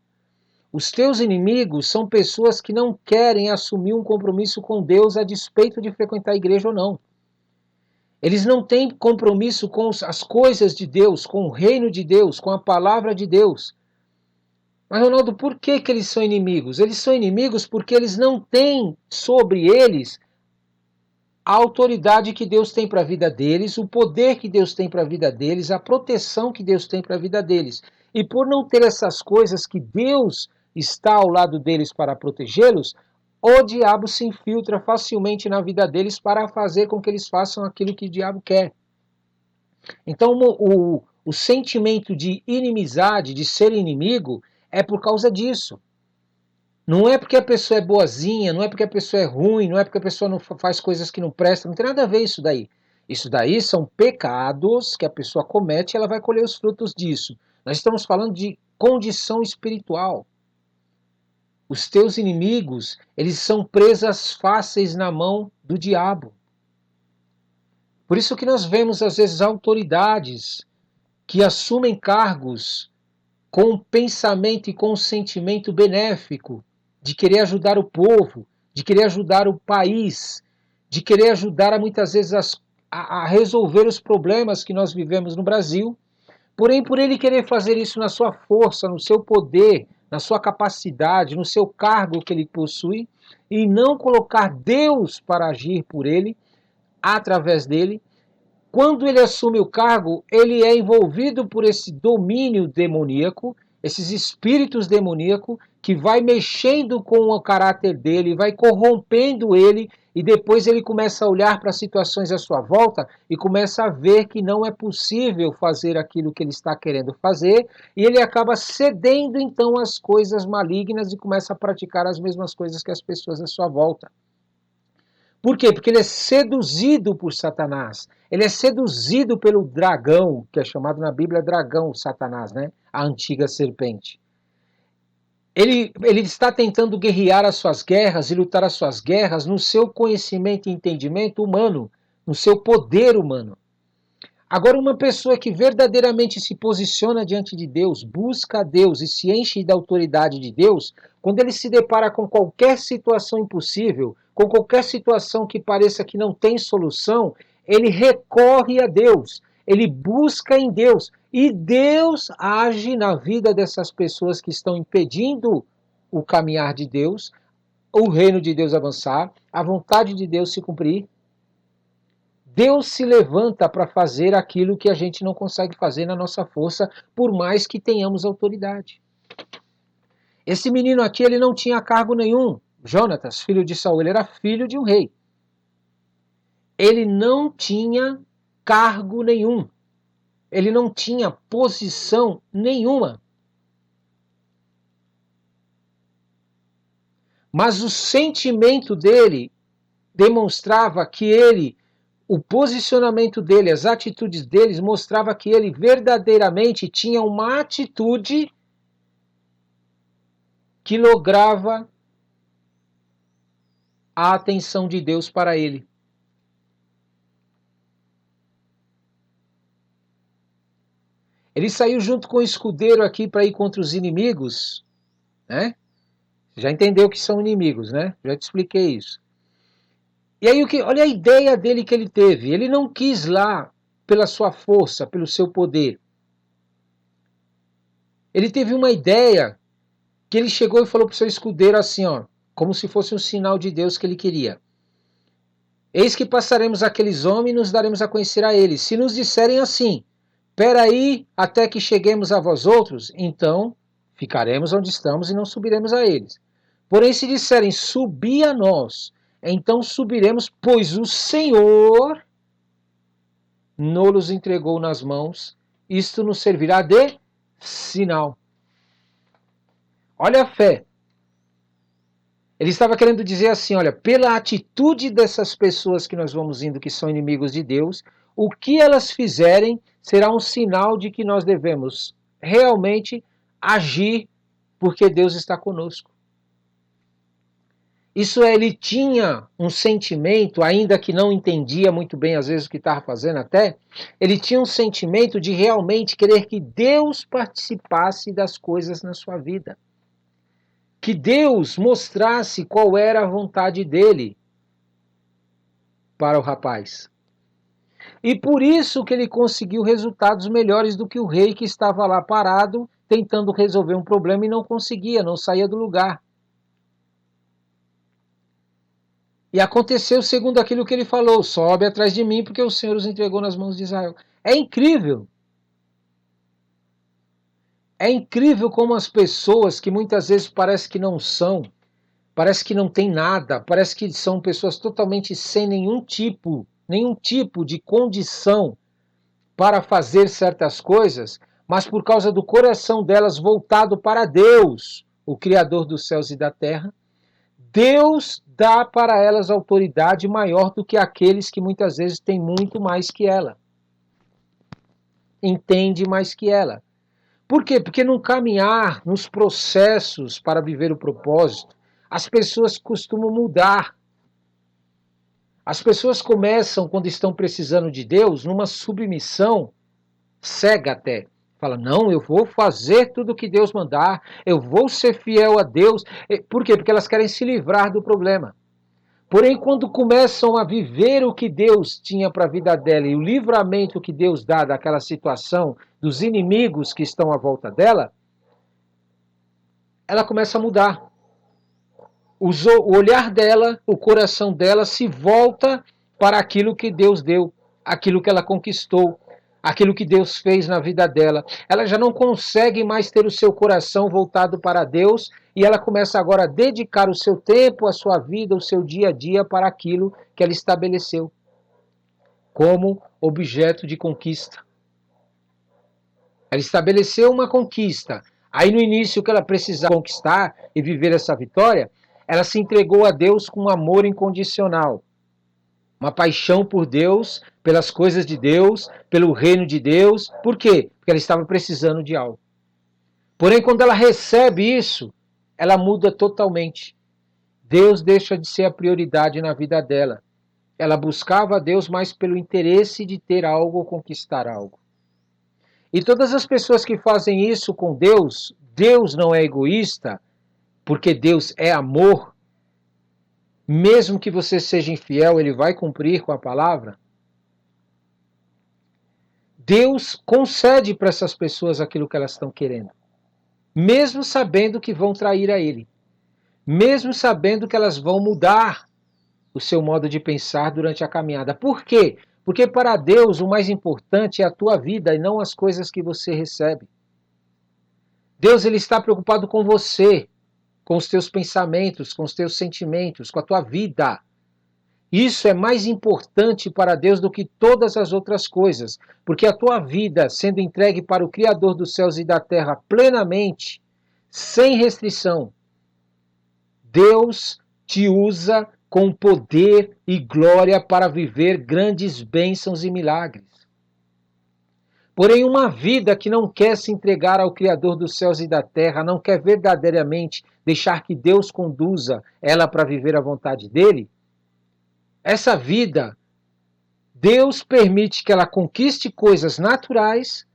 Os teus inimigos são pessoas que não querem assumir um compromisso com Deus a despeito de frequentar a igreja ou não. Eles não têm compromisso com as coisas de Deus, com o reino de Deus, com a palavra de Deus. Mas, Ronaldo, por que eles são inimigos? Eles são inimigos porque eles não têm sobre eles a autoridade que Deus tem para a vida deles, o poder que Deus tem para a vida deles, a proteção que Deus tem para a vida deles. E por não ter essas coisas que Deus está ao lado deles para protegê-los, o diabo se infiltra facilmente na vida deles para fazer com que eles façam aquilo que o diabo quer. Então o sentimento de inimizade, de ser inimigo, é por causa disso. Não é porque a pessoa é boazinha, não é porque a pessoa é ruim, não é porque a pessoa não faz coisas que não prestam, não tem nada a ver isso daí. Isso daí são pecados que a pessoa comete e ela vai colher os frutos disso. Nós estamos falando de condição espiritual. Os teus inimigos, eles são presas fáceis na mão do diabo. Por isso que nós vemos às vezes autoridades que assumem cargos com um pensamento e com um sentimento benéfico, de querer ajudar o povo, de querer ajudar o país, de querer ajudar muitas vezes a resolver os problemas que nós vivemos no Brasil. Porém, por ele querer fazer isso na sua força, no seu poder, na sua capacidade, no seu cargo que ele possui, e não colocar Deus para agir por ele, através dele, quando ele assume o cargo, ele é envolvido por esse domínio demoníaco, esses espíritos demoníacos, que vai mexendo com o caráter dele, vai corrompendo ele, e depois ele começa a olhar para as situações à sua volta e começa a ver que não é possível fazer aquilo que ele está querendo fazer, e ele acaba cedendo então às coisas malignas e começa a praticar as mesmas coisas que as pessoas à sua volta. Por quê? Porque ele é seduzido por Satanás. Ele é seduzido pelo dragão, que é chamado na Bíblia dragão, Satanás, né? A antiga serpente. Ele está tentando guerrear as suas guerras e lutar as suas guerras no seu conhecimento e entendimento humano, no seu poder humano. Agora, uma pessoa que verdadeiramente se posiciona diante de Deus, busca a Deus e se enche da autoridade de Deus, quando ele se depara com qualquer situação impossível, com qualquer situação que pareça que não tem solução, ele recorre a Deus, ele busca em Deus, e Deus age na vida dessas pessoas que estão impedindo o caminhar de Deus, o reino de Deus avançar, a vontade de Deus se cumprir. Deus se levanta para fazer aquilo que a gente não consegue fazer na nossa força, por mais que tenhamos autoridade. Esse menino aqui, ele não tinha cargo nenhum. Jonatas, filho de Saul, ele era filho de um rei. Ele não tinha cargo nenhum. Ele não tinha posição nenhuma. Mas o sentimento dele demonstrava que ele, o posicionamento dele, as atitudes deles mostrava que ele verdadeiramente tinha uma atitude que lograva a atenção de Deus para ele. Ele saiu junto com o escudeiro aqui para ir contra os inimigos, né? Já entendeu que são inimigos, né? Já te expliquei isso. E aí, olha a ideia dele que ele teve. Ele não quis lá pela sua força, pelo seu poder. Ele teve uma ideia que ele chegou e falou para o seu escudeiro assim, ó, como se fosse um sinal de Deus que ele queria. Eis que passaremos aqueles homens e nos daremos a conhecer a eles. Se nos disserem assim, peraí até que cheguemos a vós outros, então ficaremos onde estamos e não subiremos a eles. Porém, se disserem, subi a nós, então subiremos, pois o Senhor nos entregou nas mãos, isto nos servirá de sinal. Olha a fé. Ele estava querendo dizer assim, olha, pela atitude dessas pessoas que nós vamos indo, que são inimigos de Deus, o que elas fizerem será um sinal de que nós devemos realmente agir, porque Deus está conosco. Isso é, ele tinha um sentimento, ainda que não entendia muito bem às vezes o que estava fazendo até, ele tinha um sentimento de realmente querer que Deus participasse das coisas na sua vida. Que Deus mostrasse qual era a vontade dele para o rapaz. E por isso que ele conseguiu resultados melhores do que o rei que estava lá parado, tentando resolver um problema e não conseguia, não saía do lugar. E aconteceu segundo aquilo que ele falou, sobe atrás de mim porque o Senhor os entregou nas mãos de Israel. É incrível. É incrível como as pessoas que muitas vezes parece que não são, parece que não tem nada, parece que são pessoas totalmente sem nenhum tipo de condição para fazer certas coisas, mas por causa do coração delas voltado para Deus, o Criador dos céus e da terra, Deus dá para elas autoridade maior do que aqueles que muitas vezes têm muito mais que ela. Entende mais que ela. Por quê? Porque no caminhar, nos processos para viver o propósito, as pessoas costumam mudar. As pessoas começam, quando estão precisando de Deus, numa submissão cega até. Fala, não, eu vou fazer tudo o que Deus mandar, eu vou ser fiel a Deus. Por quê? Porque elas querem se livrar do problema. Porém, quando começam a viver o que Deus tinha para a vida dela e o livramento que Deus dá daquela situação, dos inimigos que estão à volta dela, ela começa a mudar. O olhar dela, o coração dela se volta para aquilo que Deus deu, aquilo que ela conquistou, aquilo que Deus fez na vida dela. Ela já não consegue mais ter o seu coração voltado para Deus e ela começa agora a dedicar o seu tempo, a sua vida, o seu dia a dia para aquilo que ela estabeleceu como objeto de conquista. Ela estabeleceu uma conquista. Aí no início que ela precisava conquistar e viver essa vitória, ela se entregou a Deus com um amor incondicional. Uma paixão por Deus, pelas coisas de Deus, pelo reino de Deus. Por quê? Porque ela estava precisando de algo. Porém, quando ela recebe isso, ela muda totalmente. Deus deixa de ser a prioridade na vida dela. Ela buscava a Deus mais pelo interesse de ter algo ou conquistar algo. E todas as pessoas que fazem isso com Deus, Deus não é egoísta, porque Deus é amor. Mesmo que você seja infiel, ele vai cumprir com a palavra. Deus concede para essas pessoas aquilo que elas estão querendo. Mesmo sabendo que vão trair a ele. Mesmo sabendo que elas vão mudar o seu modo de pensar durante a caminhada. Por quê? Porque para Deus o mais importante é a tua vida e não as coisas que você recebe. Deus ele está preocupado com você, com os teus pensamentos, com os teus sentimentos, com a tua vida. Isso é mais importante para Deus do que todas as outras coisas, porque a tua vida sendo entregue para o Criador dos céus e da terra plenamente, sem restrição, Deus te usa com poder e glória para viver grandes bênçãos e milagres. Porém, uma vida que não quer se entregar ao Criador dos céus e da terra, não quer verdadeiramente deixar que Deus conduza ela para viver a vontade dele, essa vida, Deus permite que ela conquiste coisas naturais,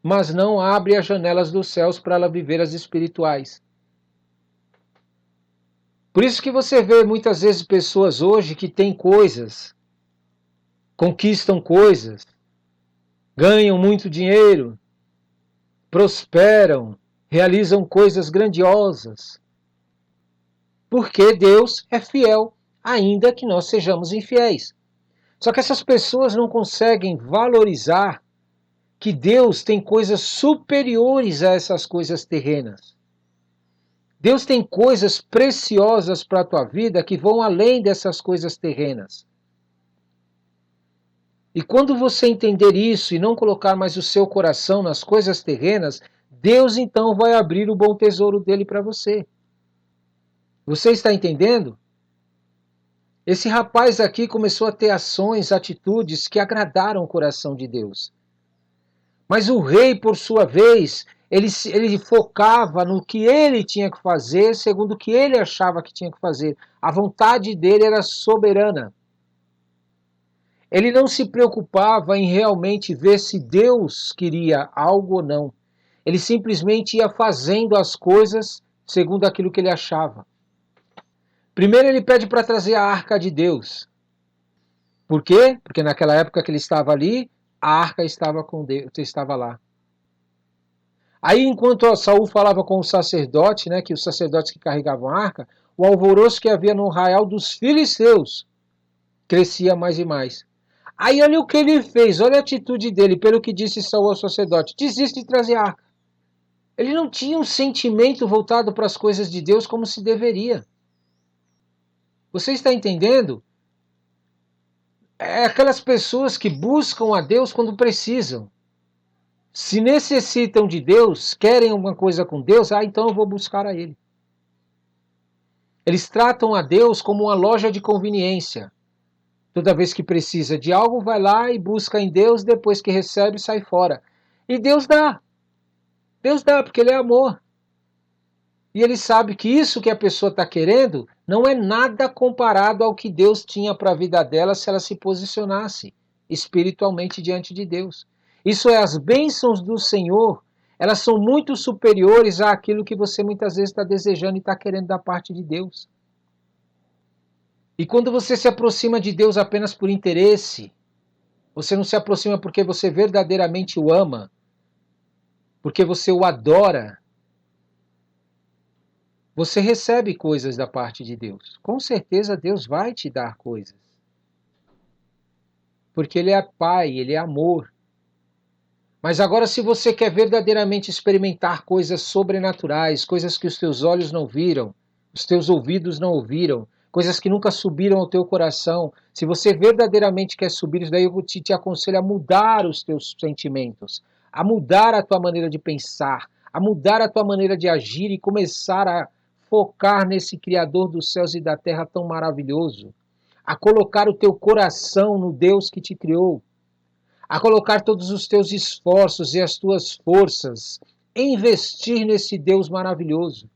mas não abre as janelas dos céus para ela viver as espirituais. Por isso que você vê muitas vezes pessoas hoje que têm coisas, conquistam coisas, ganham muito dinheiro, prosperam, realizam coisas grandiosas. Porque Deus é fiel, ainda que nós sejamos infiéis. Só que essas pessoas não conseguem valorizar que Deus tem coisas superiores a essas coisas terrenas. Deus tem coisas preciosas para a tua vida que vão além dessas coisas terrenas. E quando você entender isso e não colocar mais o seu coração nas coisas terrenas, Deus então vai abrir o bom tesouro dele para você. Você está entendendo? Esse rapaz aqui começou a ter ações, atitudes que agradaram o coração de Deus. Mas o rei, por sua vez, ele focava no que ele tinha que fazer, segundo o que ele achava que tinha que fazer. A vontade dele era soberana. Ele não se preocupava em realmente ver se Deus queria algo ou não. Ele simplesmente ia fazendo as coisas segundo aquilo que ele achava. Primeiro ele pede para trazer a arca de Deus. Por quê? Porque naquela época que ele estava ali, a arca estava com Deus, estava lá. Aí, enquanto Saul falava com o sacerdote, né, que os sacerdotes que carregavam a arca, o alvoroço que havia no arraial dos filisteus crescia mais e mais. Aí olha o que ele fez, olha a atitude dele, pelo que disse Saul ao sacerdote: desiste de trazer a arca. Ele não tinha um sentimento voltado para as coisas de Deus como se deveria. Você está entendendo? É aquelas pessoas que buscam a Deus quando precisam. Se necessitam de Deus, querem alguma coisa com Deus, então eu vou buscar a Ele. Eles tratam a Deus como uma loja de conveniência. Toda vez que precisa de algo, vai lá e busca em Deus, depois que recebe, sai fora. E Deus dá. Deus dá, porque Ele é amor. E Ele sabe que isso que a pessoa está querendo não é nada comparado ao que Deus tinha para a vida dela se ela se posicionasse espiritualmente diante de Deus. Isso é, as bênçãos do Senhor, elas são muito superiores àquilo que você muitas vezes está desejando e está querendo da parte de Deus. E quando você se aproxima de Deus apenas por interesse, você não se aproxima porque você verdadeiramente o ama, porque você o adora, você recebe coisas da parte de Deus. Com certeza Deus vai te dar coisas. Porque Ele é Pai, Ele é amor. Mas agora, se você quer verdadeiramente experimentar coisas sobrenaturais, coisas que os teus olhos não viram, os teus ouvidos não ouviram, coisas que nunca subiram ao teu coração, se você verdadeiramente quer subir isso daí, eu te aconselho a mudar os teus sentimentos, a mudar a tua maneira de pensar, a mudar a tua maneira de agir e começar a focar nesse Criador dos céus e da terra tão maravilhoso, a colocar o teu coração no Deus que te criou, a colocar todos os teus esforços e as tuas forças, investir nesse Deus maravilhoso.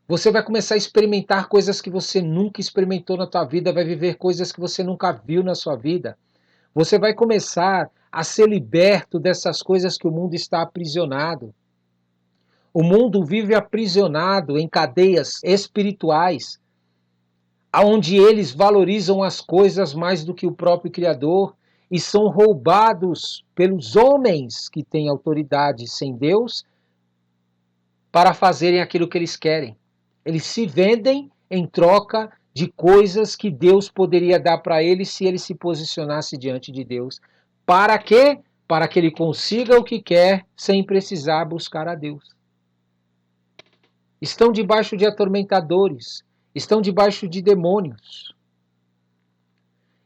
Você vai começar a experimentar coisas que você nunca experimentou na tua vida, vai viver coisas que você nunca viu na sua vida. Você vai começar a ser liberto dessas coisas que o mundo está aprisionado. O mundo vive aprisionado em cadeias espirituais, onde eles valorizam as coisas mais do que o próprio Criador e são roubados pelos homens que têm autoridade sem Deus para fazerem aquilo que eles querem. Eles se vendem em troca de coisas que Deus poderia dar para eles se ele se posicionasse diante de Deus. Para quê? Para que ele consiga o que quer sem precisar buscar a Deus. Estão debaixo de atormentadores, estão debaixo de demônios.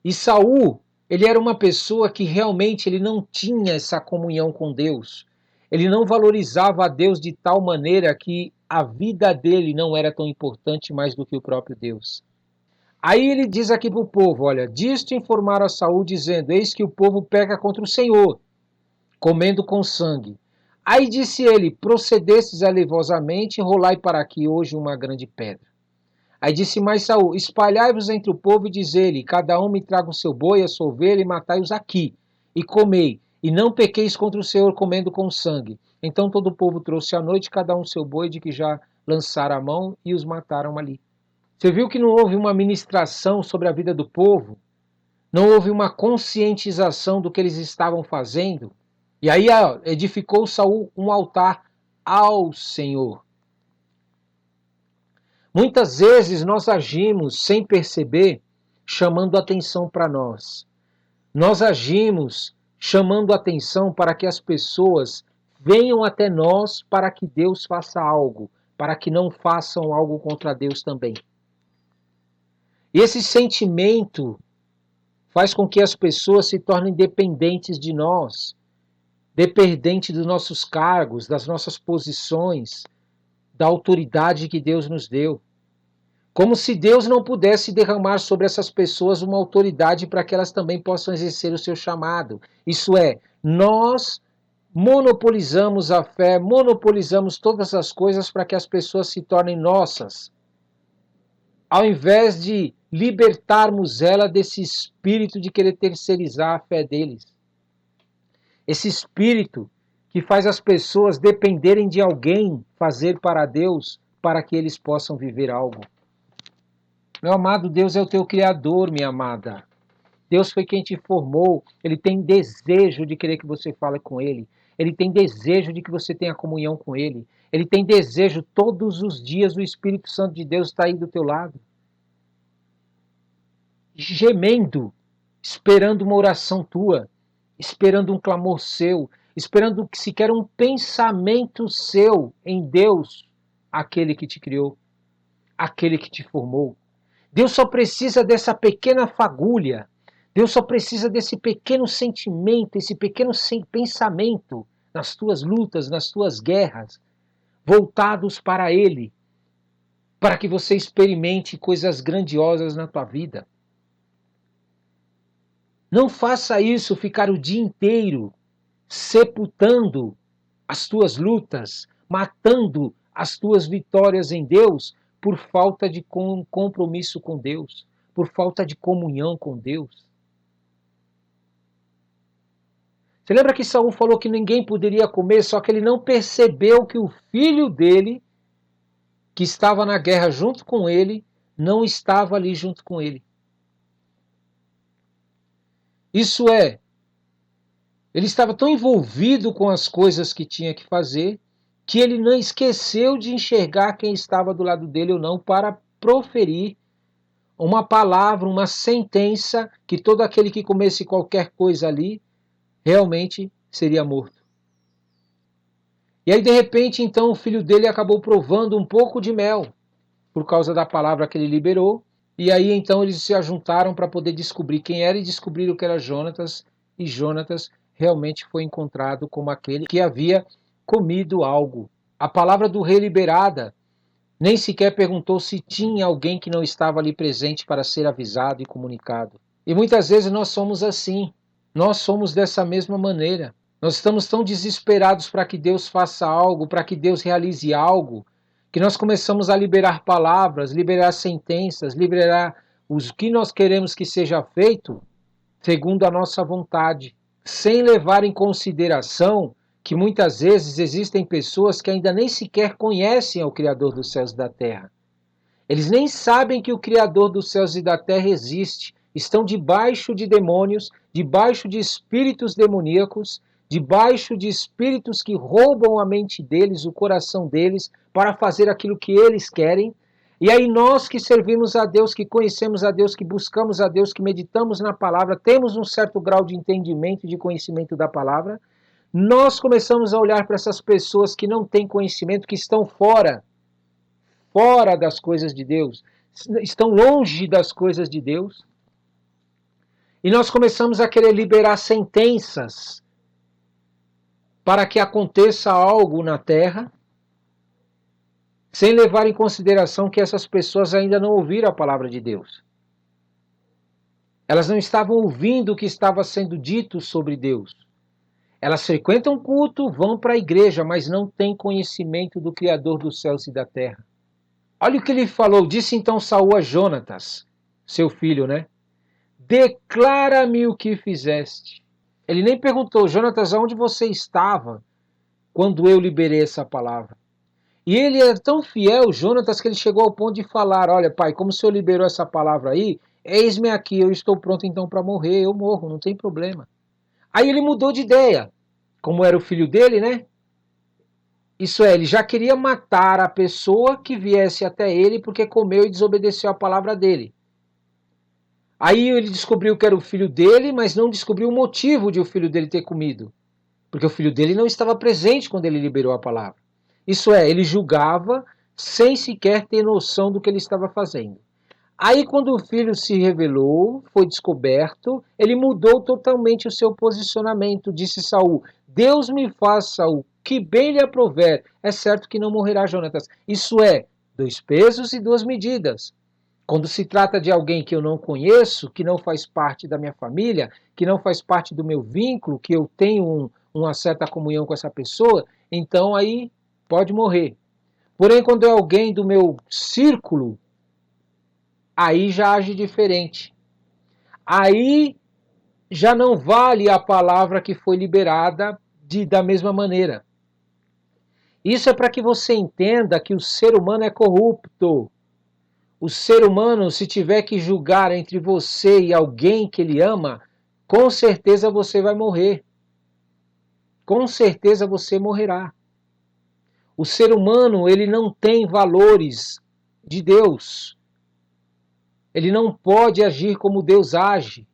E Saul, ele era uma pessoa que realmente ele não tinha essa comunhão com Deus. Ele não valorizava a Deus de tal maneira que a vida dele não era tão importante mais do que o próprio Deus. Aí ele diz aqui para o povo, olha, disto informaram a Saul dizendo, eis que o povo peca contra o Senhor, comendo com sangue. Aí disse ele, procedestes alevosamente, rolai para aqui hoje uma grande pedra. Aí disse mais Saul, espalhai-vos entre o povo e diz-lhe, cada um me traga o seu boi, a sua ovelha, e matai-os aqui, e comei, e não pequeis contra o Senhor comendo com sangue. Então todo o povo trouxe à noite, cada um seu boi, de que já lançara a mão, e os mataram ali. Você viu que não houve uma ministração sobre a vida do povo? Não houve uma conscientização do que eles estavam fazendo? E aí edificou Saul um altar ao Senhor. Muitas vezes nós agimos sem perceber, chamando atenção para nós. Nós agimos chamando atenção para que as pessoas venham até nós para que Deus faça algo, para que não façam algo contra Deus também. E esse sentimento faz com que as pessoas se tornem dependentes de nós, dependentes dos nossos cargos, das nossas posições, da autoridade que Deus nos deu. Como se Deus não pudesse derramar sobre essas pessoas uma autoridade para que elas também possam exercer o seu chamado. Isso é, nós monopolizamos a fé, monopolizamos todas as coisas para que as pessoas se tornem nossas, ao invés de libertarmos ela desse espírito de querer terceirizar a fé deles. Esse espírito que faz as pessoas dependerem de alguém fazer para Deus para que eles possam viver algo. Meu amado, Deus é o teu Criador, minha amada. Deus foi quem te formou. Ele tem desejo de querer que você fale com Ele. Ele tem desejo de que você tenha comunhão com Ele. Ele tem desejo, todos os dias, o Espírito Santo de Deus está aí do teu lado, gemendo, esperando uma oração tua, esperando um clamor seu, esperando que sequer um pensamento seu em Deus, aquele que te criou, aquele que te formou. Deus só precisa dessa pequena fagulha, Deus só precisa desse pequeno sentimento, esse pequeno pensamento nas tuas lutas, nas tuas guerras, voltados para Ele, para que você experimente coisas grandiosas na tua vida. Não faça isso, ficar o dia inteiro sepultando as tuas lutas, matando as tuas vitórias em Deus por falta de compromisso com Deus, por falta de comunhão com Deus. Você lembra que Saul falou que ninguém poderia comer, só que ele não percebeu que o filho dele, que estava na guerra junto com ele, não estava ali junto com ele. Isso é, ele estava tão envolvido com as coisas que tinha que fazer, que ele não esqueceu de enxergar quem estava do lado dele ou não para proferir uma palavra, uma sentença que todo aquele que comesse qualquer coisa ali realmente seria morto. E aí de repente então o filho dele acabou provando um pouco de mel por causa da palavra que ele liberou, e aí então eles se ajuntaram para poder descobrir quem era e descobriram que era Jonatas, e Jonatas realmente foi encontrado como aquele que havia comido algo. A palavra do rei liberada nem sequer perguntou se tinha alguém que não estava ali presente para ser avisado e comunicado. E muitas vezes nós somos assim, nós somos dessa mesma maneira. Nós estamos tão desesperados para que Deus faça algo, para que Deus realize algo, que nós começamos a liberar palavras, liberar sentenças, liberar os que nós queremos que seja feito segundo a nossa vontade, sem levar em consideração que muitas vezes existem pessoas que ainda nem sequer conhecem ao Criador dos céus e da terra. Eles nem sabem que o Criador dos céus e da terra existe. Estão debaixo de demônios, debaixo de espíritos demoníacos, debaixo de espíritos que roubam a mente deles, o coração deles, para fazer aquilo que eles querem. E aí nós que servimos a Deus, que conhecemos a Deus, que buscamos a Deus, que meditamos na palavra, temos um certo grau de entendimento e de conhecimento da palavra, nós começamos a olhar para essas pessoas que não têm conhecimento, que estão fora das coisas de Deus, estão longe das coisas de Deus, e nós começamos a querer liberar sentenças para que aconteça algo na terra, sem levar em consideração que essas pessoas ainda não ouviram a palavra de Deus. Elas não estavam ouvindo o que estava sendo dito sobre Deus. Elas frequentam culto, vão para a igreja, mas não têm conhecimento do Criador dos céus e da terra. Olha o que ele falou, disse então Saul a Jonatas, seu filho, né? Declara-me o que fizeste. Ele nem perguntou, Jonatas, aonde você estava quando eu liberei essa palavra? E ele é tão fiel, Jonatas, que ele chegou ao ponto de falar, olha pai, como o senhor liberou essa palavra aí, eis-me aqui, eu estou pronto então para morrer, eu morro, não tem problema. Aí ele mudou de ideia, como era o filho dele, né? Isso é, ele já queria matar a pessoa que viesse até ele porque comeu e desobedeceu a palavra dele. Aí ele descobriu que era o filho dele, mas não descobriu o motivo de o filho dele ter comido. porque o filho dele não estava presente quando ele liberou a palavra. Isso é, ele julgava sem sequer ter noção do que ele estava fazendo. Aí, quando o filho se revelou, foi descoberto, ele mudou totalmente o seu posicionamento. Disse Saul: Deus me faz, Saul, que bem lhe aprouver. É certo que não morrerá Jonatas. Isso é, 2 pesos e 2 medidas. Quando se trata de alguém que eu não conheço, que não faz parte da minha família, que não faz parte do meu vínculo, que eu tenho uma certa comunhão com essa pessoa, então aí pode morrer. Porém, quando é alguém do meu círculo, aí já age diferente. Aí já não vale a palavra que foi liberada da mesma maneira. Isso é para que você entenda que o ser humano é corrupto. O ser humano, se tiver que julgar entre você e alguém que ele ama, com certeza você vai morrer. Com certeza você morrerá. O ser humano, ele não tem valores de Deus. Ele não pode agir como Deus age.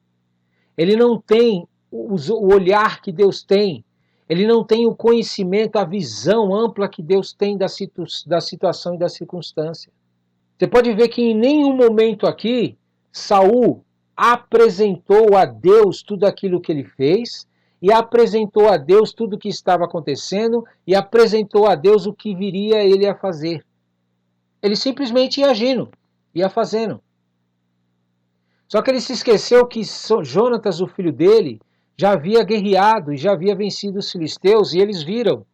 Ele não tem o olhar que Deus tem. Ele não tem o conhecimento, a visão ampla que Deus tem da situação e da circunstância. Você pode ver que em nenhum momento aqui Saul apresentou a Deus tudo aquilo que ele fez e apresentou a Deus tudo o que estava acontecendo e apresentou a Deus o que viria ele a fazer. Ele simplesmente ia agindo, ia fazendo. Só que ele se esqueceu que Jonatas, o filho dele, já havia guerreado e já havia vencido os filisteus e eles viram.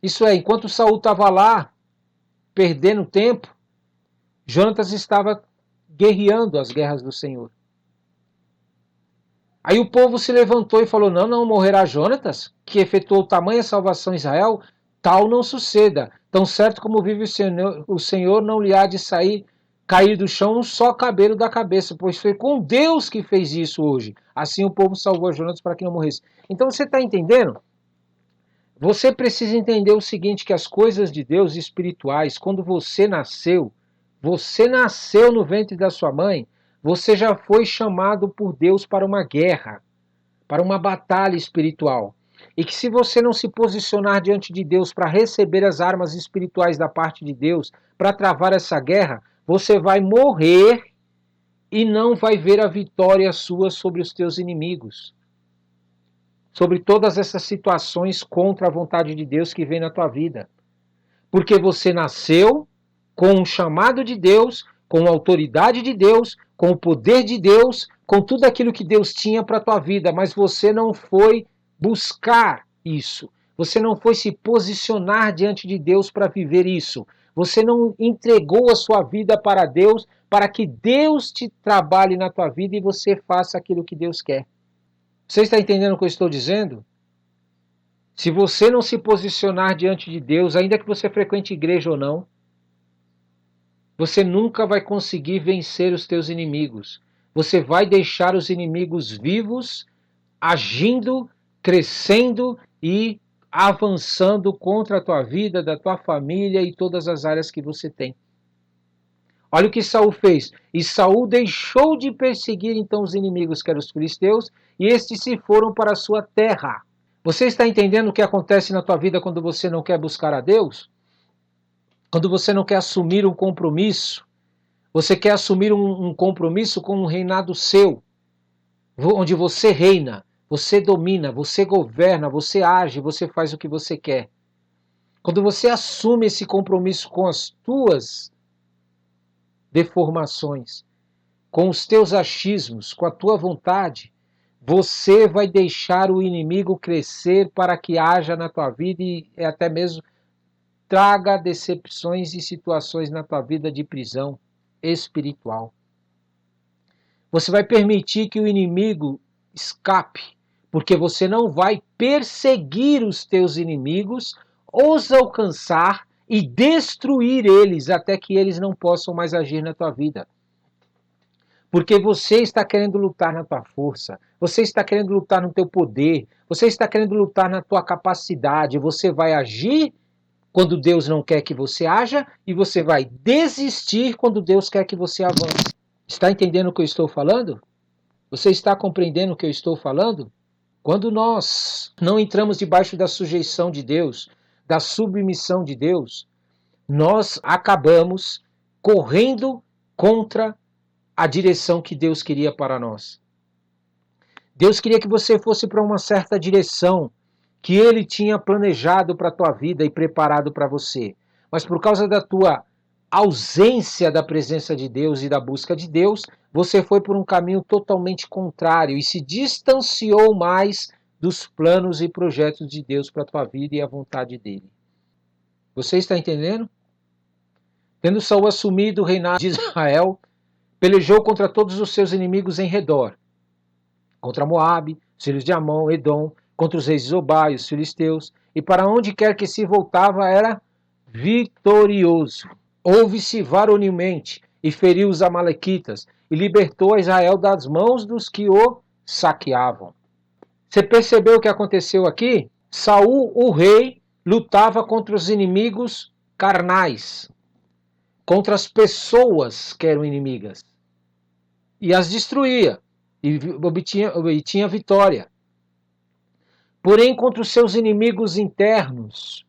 Isso é, enquanto Saul estava lá, perdendo tempo, Jonatas estava guerreando as guerras do Senhor. Aí o povo se levantou e falou: não, morrerá Jonatas, que efetuou tamanha salvação em Israel, tal não suceda. Tão certo como vive o Senhor não lhe há de cair do chão um só cabelo da cabeça, pois foi com Deus que fez isso hoje. Assim o povo salvou Jonatas para que não morresse. Então você está entendendo? Você precisa entender o seguinte, que as coisas de Deus espirituais, quando você nasceu no ventre da sua mãe, você já foi chamado por Deus para uma guerra, para uma batalha espiritual. E que se você não se posicionar diante de Deus para receber as armas espirituais da parte de Deus, para travar essa guerra, você vai morrer e não vai ver a vitória sua sobre os teus inimigos. Sobre todas essas situações contra a vontade de Deus que vem na tua vida. Porque você nasceu com o chamado de Deus, com a autoridade de Deus, com o poder de Deus, com tudo aquilo que Deus tinha para a tua vida, mas você não foi buscar isso. Você não foi se posicionar diante de Deus para viver isso. Você não entregou a sua vida para Deus, para que Deus te trabalhe na tua vida e você faça aquilo que Deus quer. Você está entendendo o que eu estou dizendo? Se você não se posicionar diante de Deus, ainda que você frequente igreja ou não, você nunca vai conseguir vencer os teus inimigos. Você vai deixar os inimigos vivos, agindo, crescendo e avançando contra a tua vida, da tua família e todas as áreas que você tem. Olha o que Saul fez. E Saul deixou de perseguir então os inimigos, que eram os filisteus, e estes se foram para a sua terra. Você está entendendo o que acontece na tua vida quando você não quer buscar a Deus? Quando você não quer assumir um compromisso? Você quer assumir um compromisso com um reinado seu, onde você reina, você domina, você governa, você age, você faz o que você quer. Quando você assume esse compromisso com as tuas deformações, com os teus achismos, com a tua vontade, você vai deixar o inimigo crescer para que haja na tua vida e até mesmo traga decepções e situações na tua vida de prisão espiritual. Você vai permitir que o inimigo escape, porque você não vai perseguir os teus inimigos, os alcançar e destruir eles até que eles não possam mais agir na tua vida. Porque você está querendo lutar na tua força, você está querendo lutar no teu poder, você está querendo lutar na tua capacidade, você vai agir quando Deus não quer que você haja e você vai desistir quando Deus quer que você avance. Está entendendo o que eu estou falando? Você está compreendendo o que eu estou falando? Quando nós não entramos debaixo da sujeição de Deus, da submissão de Deus, nós acabamos correndo contra a direção que Deus queria para nós. Deus queria que você fosse para uma certa direção que Ele tinha planejado para a tua vida e preparado para você. Mas por causa da tua ausência da presença de Deus e da busca de Deus, você foi por um caminho totalmente contrário e se distanciou mais dos planos e projetos de Deus para a tua vida e a vontade dele. Você está entendendo? Tendo Saul assumido o reinado de Israel, pelejou contra todos os seus inimigos em redor. Contra Moabe, os filhos de Amon, Edom, contra os reis de Zobá e os filisteus, e para onde quer que se voltava era vitorioso. Houve-se varonilmente e feriu os amalequitas e libertou a Israel das mãos dos que o saqueavam. Você percebeu o que aconteceu aqui? Saul, o rei, lutava contra os inimigos carnais, contra as pessoas que eram inimigas, e as destruía, e obtinha vitória. Porém, contra os seus inimigos internos,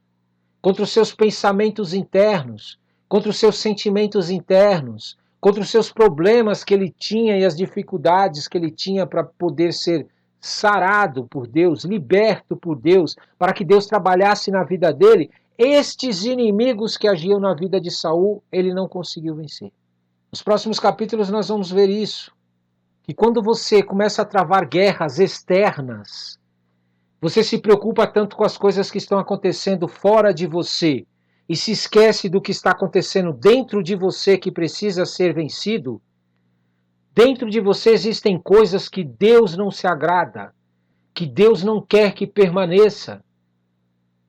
contra os seus pensamentos internos, contra os seus sentimentos internos, contra os seus problemas que ele tinha e as dificuldades que ele tinha para poder ser sarado por Deus, liberto por Deus, para que Deus trabalhasse na vida dele, estes inimigos que agiam na vida de Saul, ele não conseguiu vencer. Nos próximos capítulos nós vamos ver isso, que quando você começa a travar guerras externas, você se preocupa tanto com as coisas que estão acontecendo fora de você e se esquece do que está acontecendo dentro de você que precisa ser vencido. Dentro de você existem coisas que Deus não se agrada, que Deus não quer que permaneça.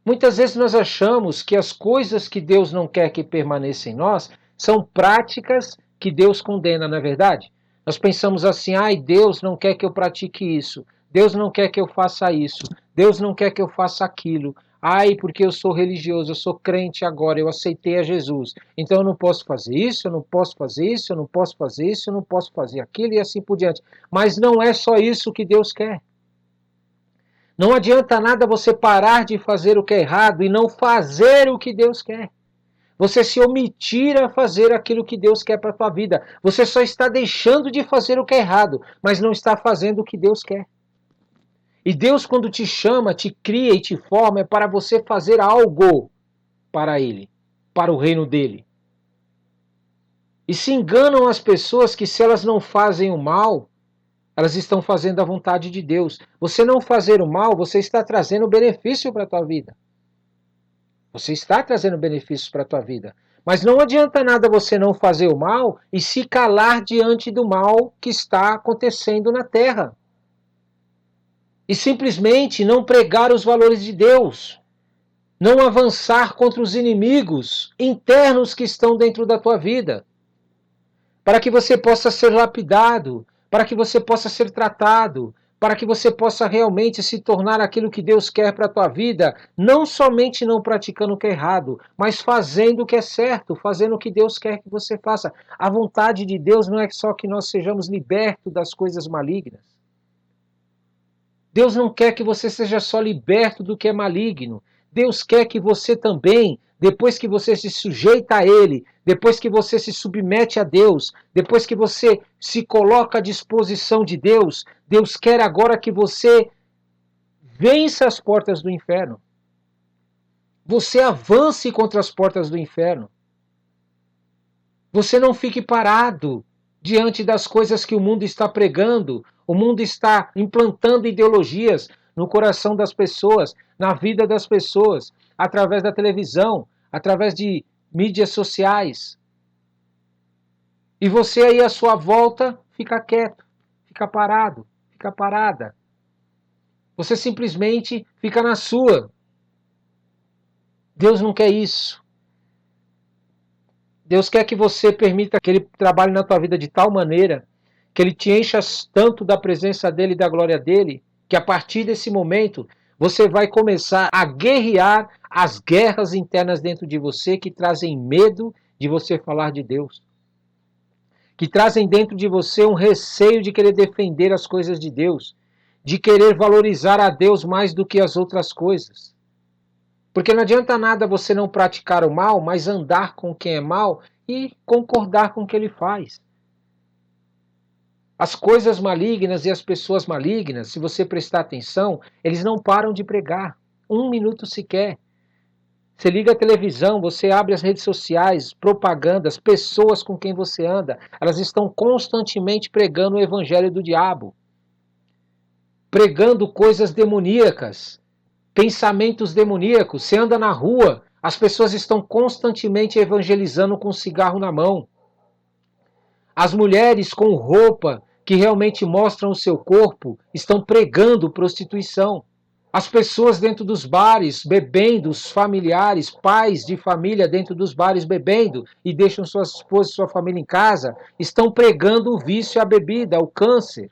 Muitas vezes nós achamos que as coisas que Deus não quer que permaneçam em nós são práticas que Deus condena, não é verdade? Nós pensamos assim, Deus não quer que eu pratique isso, Deus não quer que eu faça isso, Deus não quer que eu faça aquilo. Porque eu sou religioso, eu sou crente agora, eu aceitei a Jesus. Então eu não posso fazer isso, eu não posso fazer isso, eu não posso fazer isso, eu não posso fazer aquilo e assim por diante. Mas não é só isso que Deus quer. Não adianta nada você parar de fazer o que é errado e não fazer o que Deus quer. Você se omitir a fazer aquilo que Deus quer para a tua vida. Você só está deixando de fazer o que é errado, mas não está fazendo o que Deus quer. E Deus, quando te chama, te cria e te forma, é para você fazer algo para Ele, para o reino dEle. E se enganam as pessoas que se elas não fazem o mal, elas estão fazendo a vontade de Deus. Você não fazer o mal, você está trazendo benefício para a tua vida. Você está trazendo benefícios para a tua vida. Mas não adianta nada você não fazer o mal e se calar diante do mal que está acontecendo na terra. E simplesmente não pregar os valores de Deus. Não avançar contra os inimigos internos que estão dentro da tua vida. Para que você possa ser lapidado, para que você possa ser tratado, para que você possa realmente se tornar aquilo que Deus quer para a tua vida, não somente não praticando o que é errado, mas fazendo o que é certo, fazendo o que Deus quer que você faça. A vontade de Deus não é só que nós sejamos libertos das coisas malignas. Deus não quer que você seja só liberto do que é maligno. Deus quer que você também, depois que você se sujeita a Ele, depois que você se submete a Deus, depois que você se coloca à disposição de Deus, Deus quer agora que você vença as portas do inferno. Você avance contra as portas do inferno. Você não fique parado diante das coisas que o mundo está pregando. O mundo está implantando ideologias no coração das pessoas, na vida das pessoas, através da televisão, através de mídias sociais. E você aí à sua volta fica quieto, fica parado, fica parada. Você simplesmente fica na sua. Deus não quer isso. Deus quer que você permita que Ele trabalhe na tua vida de tal maneira que Ele te encha tanto da presença dEle e da glória dEle, que a partir desse momento você vai começar a guerrear as guerras internas dentro de você que trazem medo de você falar de Deus, que trazem dentro de você um receio de querer defender as coisas de Deus, de querer valorizar a Deus mais do que as outras coisas. Porque não adianta nada você não praticar o mal, mas andar com quem é mal e concordar com o que ele faz. As coisas malignas e as pessoas malignas, se você prestar atenção, eles não param de pregar. 1 minuto sequer. Você liga a televisão, você abre as redes sociais, propagandas, pessoas com quem você anda, elas estão constantemente pregando o evangelho do diabo. Pregando coisas demoníacas, pensamentos demoníacos. Você anda na rua, as pessoas estão constantemente evangelizando com um cigarro na mão. As mulheres com roupa que realmente mostram o seu corpo estão pregando prostituição. As pessoas dentro dos bares bebendo, os familiares, pais de família dentro dos bares bebendo e deixam suas esposas e sua família em casa, estão pregando o vício à bebida, o câncer.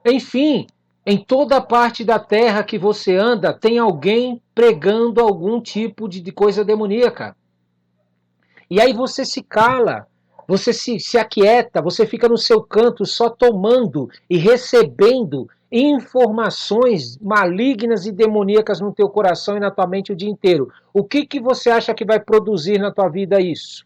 Enfim, em toda parte da terra que você anda, tem alguém pregando algum tipo de coisa demoníaca. E aí você se cala, você se aquieta, você fica no seu canto só tomando e recebendo informações malignas e demoníacas no teu coração e na tua mente o dia inteiro. O que você acha que vai produzir na tua vida isso?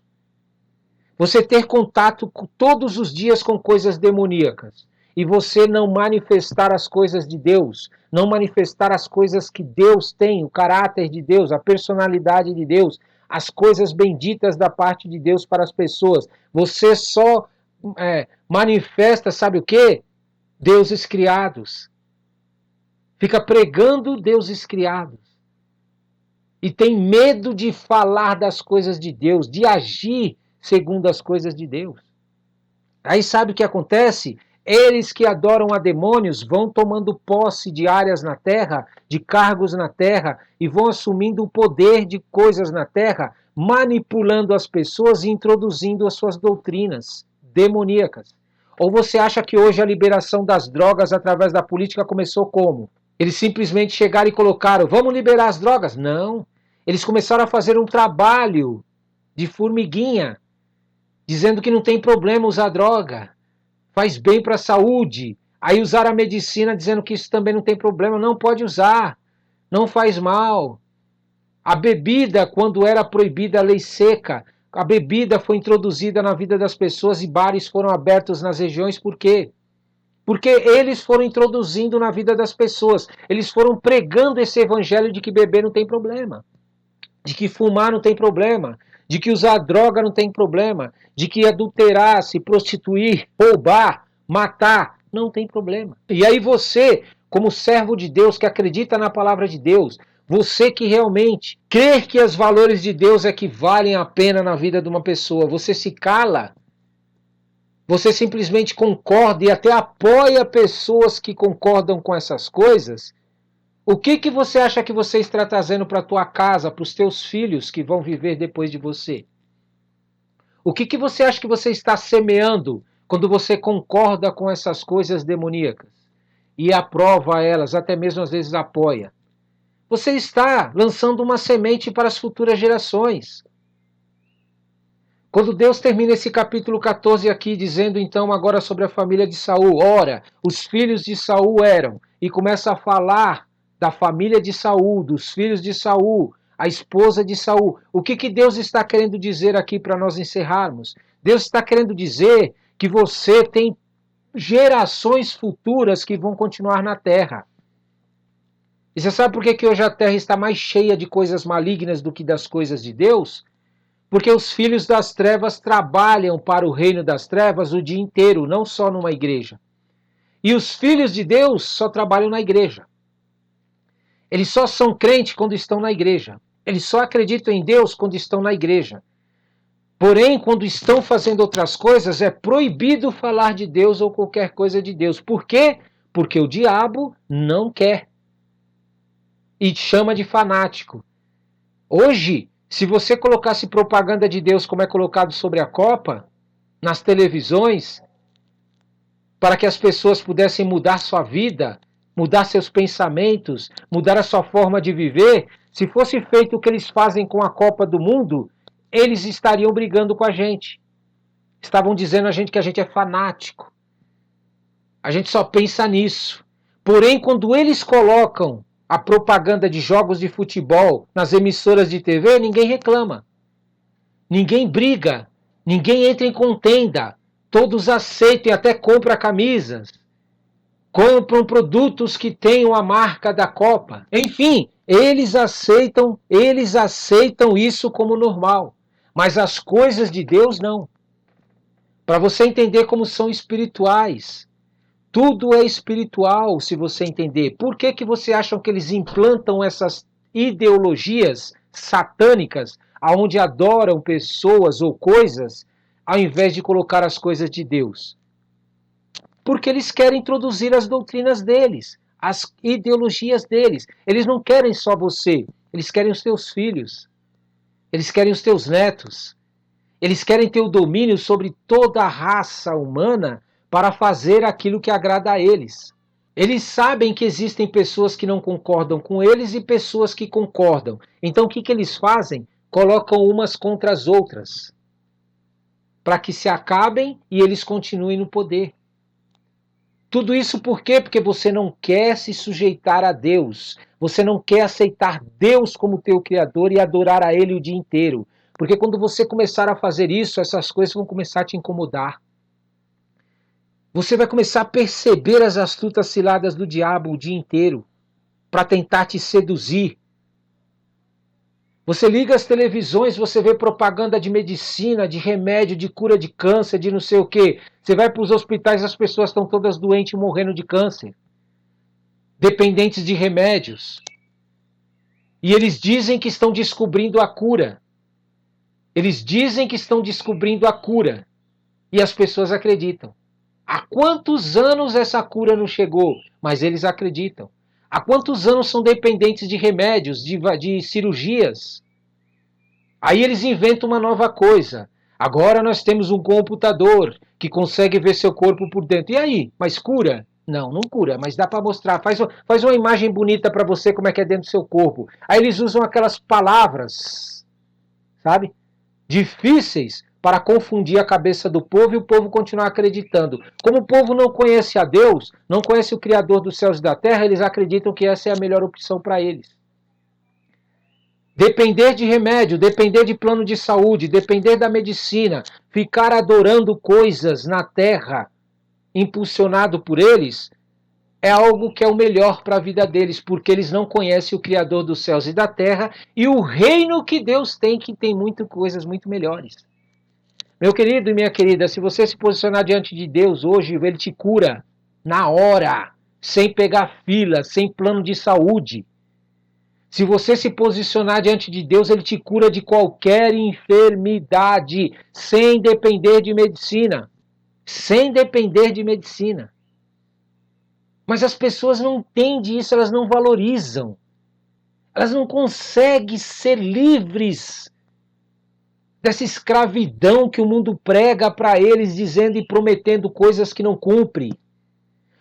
Você ter contato todos os dias com coisas demoníacas e você não manifestar as coisas de Deus, não manifestar as coisas que Deus tem, o caráter de Deus, a personalidade de Deus, as coisas benditas da parte de Deus para as pessoas. Você só manifesta, sabe o quê? Deuses criados. Fica pregando deuses criados. E tem medo de falar das coisas de Deus, de agir segundo as coisas de Deus. Aí sabe o que acontece? Eles que adoram a demônios vão tomando posse de áreas na terra, de cargos na terra, e vão assumindo o poder de coisas na terra, manipulando as pessoas e introduzindo as suas doutrinas demoníacas. Ou você acha que hoje a liberação das drogas através da política começou como? Eles simplesmente chegaram e colocaram, vamos liberar as drogas? Não. Eles começaram a fazer um trabalho de formiguinha, dizendo que não tem problema usar droga, faz bem para a saúde. Aí usaram a medicina dizendo que isso também não tem problema, não pode usar, não faz mal. A bebida, quando era proibida a lei seca, a bebida foi introduzida na vida das pessoas e bares foram abertos nas regiões, por quê? Porque eles foram introduzindo na vida das pessoas, eles foram pregando esse evangelho de que beber não tem problema, de que fumar não tem problema, de que usar droga não tem problema, de que adulterar, se prostituir, roubar, matar, não tem problema. E aí você, como servo de Deus que acredita na palavra de Deus, você que realmente crê que os valores de Deus é que valem a pena na vida de uma pessoa, você se cala, você simplesmente concorda e até apoia pessoas que concordam com essas coisas. O que você acha que você está trazendo para a tua casa, para os teus filhos que vão viver depois de você? O que você acha que você está semeando quando você concorda com essas coisas demoníacas e aprova elas, até mesmo às vezes apoia? Você está lançando uma semente para as futuras gerações. Quando Deus termina esse capítulo 14 aqui, dizendo então agora sobre a família de Saul, ora, os filhos de Saul eram, e começa a falar da família de Saul, dos filhos de Saul, a esposa de Saul. O que Deus está querendo dizer aqui para nós encerrarmos? Deus está querendo dizer que você tem gerações futuras que vão continuar na terra. E você sabe por que hoje a terra está mais cheia de coisas malignas do que das coisas de Deus? Porque os filhos das trevas trabalham para o reino das trevas o dia inteiro, não só numa igreja. E os filhos de Deus só trabalham na igreja. Eles só são crentes quando estão na igreja. Eles só acreditam em Deus quando estão na igreja. Porém, quando estão fazendo outras coisas, é proibido falar de Deus ou qualquer coisa de Deus. Por quê? Porque o diabo não quer. E chama de fanático. Hoje, se você colocasse propaganda de Deus como é colocado sobre a Copa, nas televisões, para que as pessoas pudessem mudar sua vida, mudar seus pensamentos, mudar a sua forma de viver, se fosse feito o que eles fazem com a Copa do Mundo, eles estariam brigando com a gente. Estavam dizendo a gente que a gente é fanático. A gente só pensa nisso. Porém, quando eles colocam a propaganda de jogos de futebol nas emissoras de TV, ninguém reclama. Ninguém briga. Ninguém entra em contenda. Todos aceitam e até compram camisas. Compram produtos que tenham a marca da Copa. Enfim, eles aceitam isso como normal. Mas as coisas de Deus não. Para você entender como são espirituais. Tudo é espiritual, se você entender. Por que que você acha que eles implantam essas ideologias satânicas, aonde adoram pessoas ou coisas, ao invés de colocar as coisas de Deus? Porque eles querem introduzir as doutrinas deles, as ideologias deles. Eles não querem só você, eles querem os teus filhos, eles querem os teus netos, eles querem ter o domínio sobre toda a raça humana para fazer aquilo que agrada a eles. Eles sabem que existem pessoas que não concordam com eles e pessoas que concordam. Então o que que eles fazem? Colocam umas contra as outras, para que se acabem e eles continuem no poder. Tudo isso por quê? Porque você não quer se sujeitar a Deus. Você não quer aceitar Deus como teu Criador e adorar a Ele o dia inteiro. Porque quando você começar a fazer isso, essas coisas vão começar a te incomodar. Você vai começar a perceber as astutas ciladas do diabo o dia inteiro para tentar te seduzir. Você liga as televisões, você vê propaganda de medicina, de remédio, de cura de câncer, de não sei o quê. Você vai para os hospitais, as pessoas estão todas doentes, morrendo de câncer, dependentes de remédios. E eles dizem que estão descobrindo a cura. Eles dizem que estão descobrindo a cura. E as pessoas acreditam. Há quantos anos essa cura não chegou? Mas eles acreditam. Há quantos anos são dependentes de remédios, de cirurgias? Aí eles inventam uma nova coisa. Agora nós temos um computador que consegue ver seu corpo por dentro. E aí? Mas cura? Não, não cura, mas dá para mostrar. Faz uma imagem bonita para você como é que é dentro do seu corpo. Aí eles usam aquelas palavras, sabe? Difíceis para confundir a cabeça do povo e o povo continuar acreditando. Como o povo não conhece a Deus, não conhece o Criador dos céus e da terra, eles acreditam que essa é a melhor opção para eles. Depender de remédio, depender de plano de saúde, depender da medicina, ficar adorando coisas na terra, impulsionado por eles, é algo que é o melhor para a vida deles, porque eles não conhecem o Criador dos céus e da terra e o reino que Deus tem, que tem muitas coisas muito melhores. Meu querido e minha querida, se você se posicionar diante de Deus hoje, Ele te cura na hora, sem pegar fila, sem plano de saúde. Se você se posicionar diante de Deus, Ele te cura de qualquer enfermidade, sem depender de medicina. Sem depender de medicina. Mas as pessoas não entendem isso, elas não valorizam. Elas não conseguem ser livres dessa escravidão que o mundo prega para eles, dizendo e prometendo coisas que não cumpre.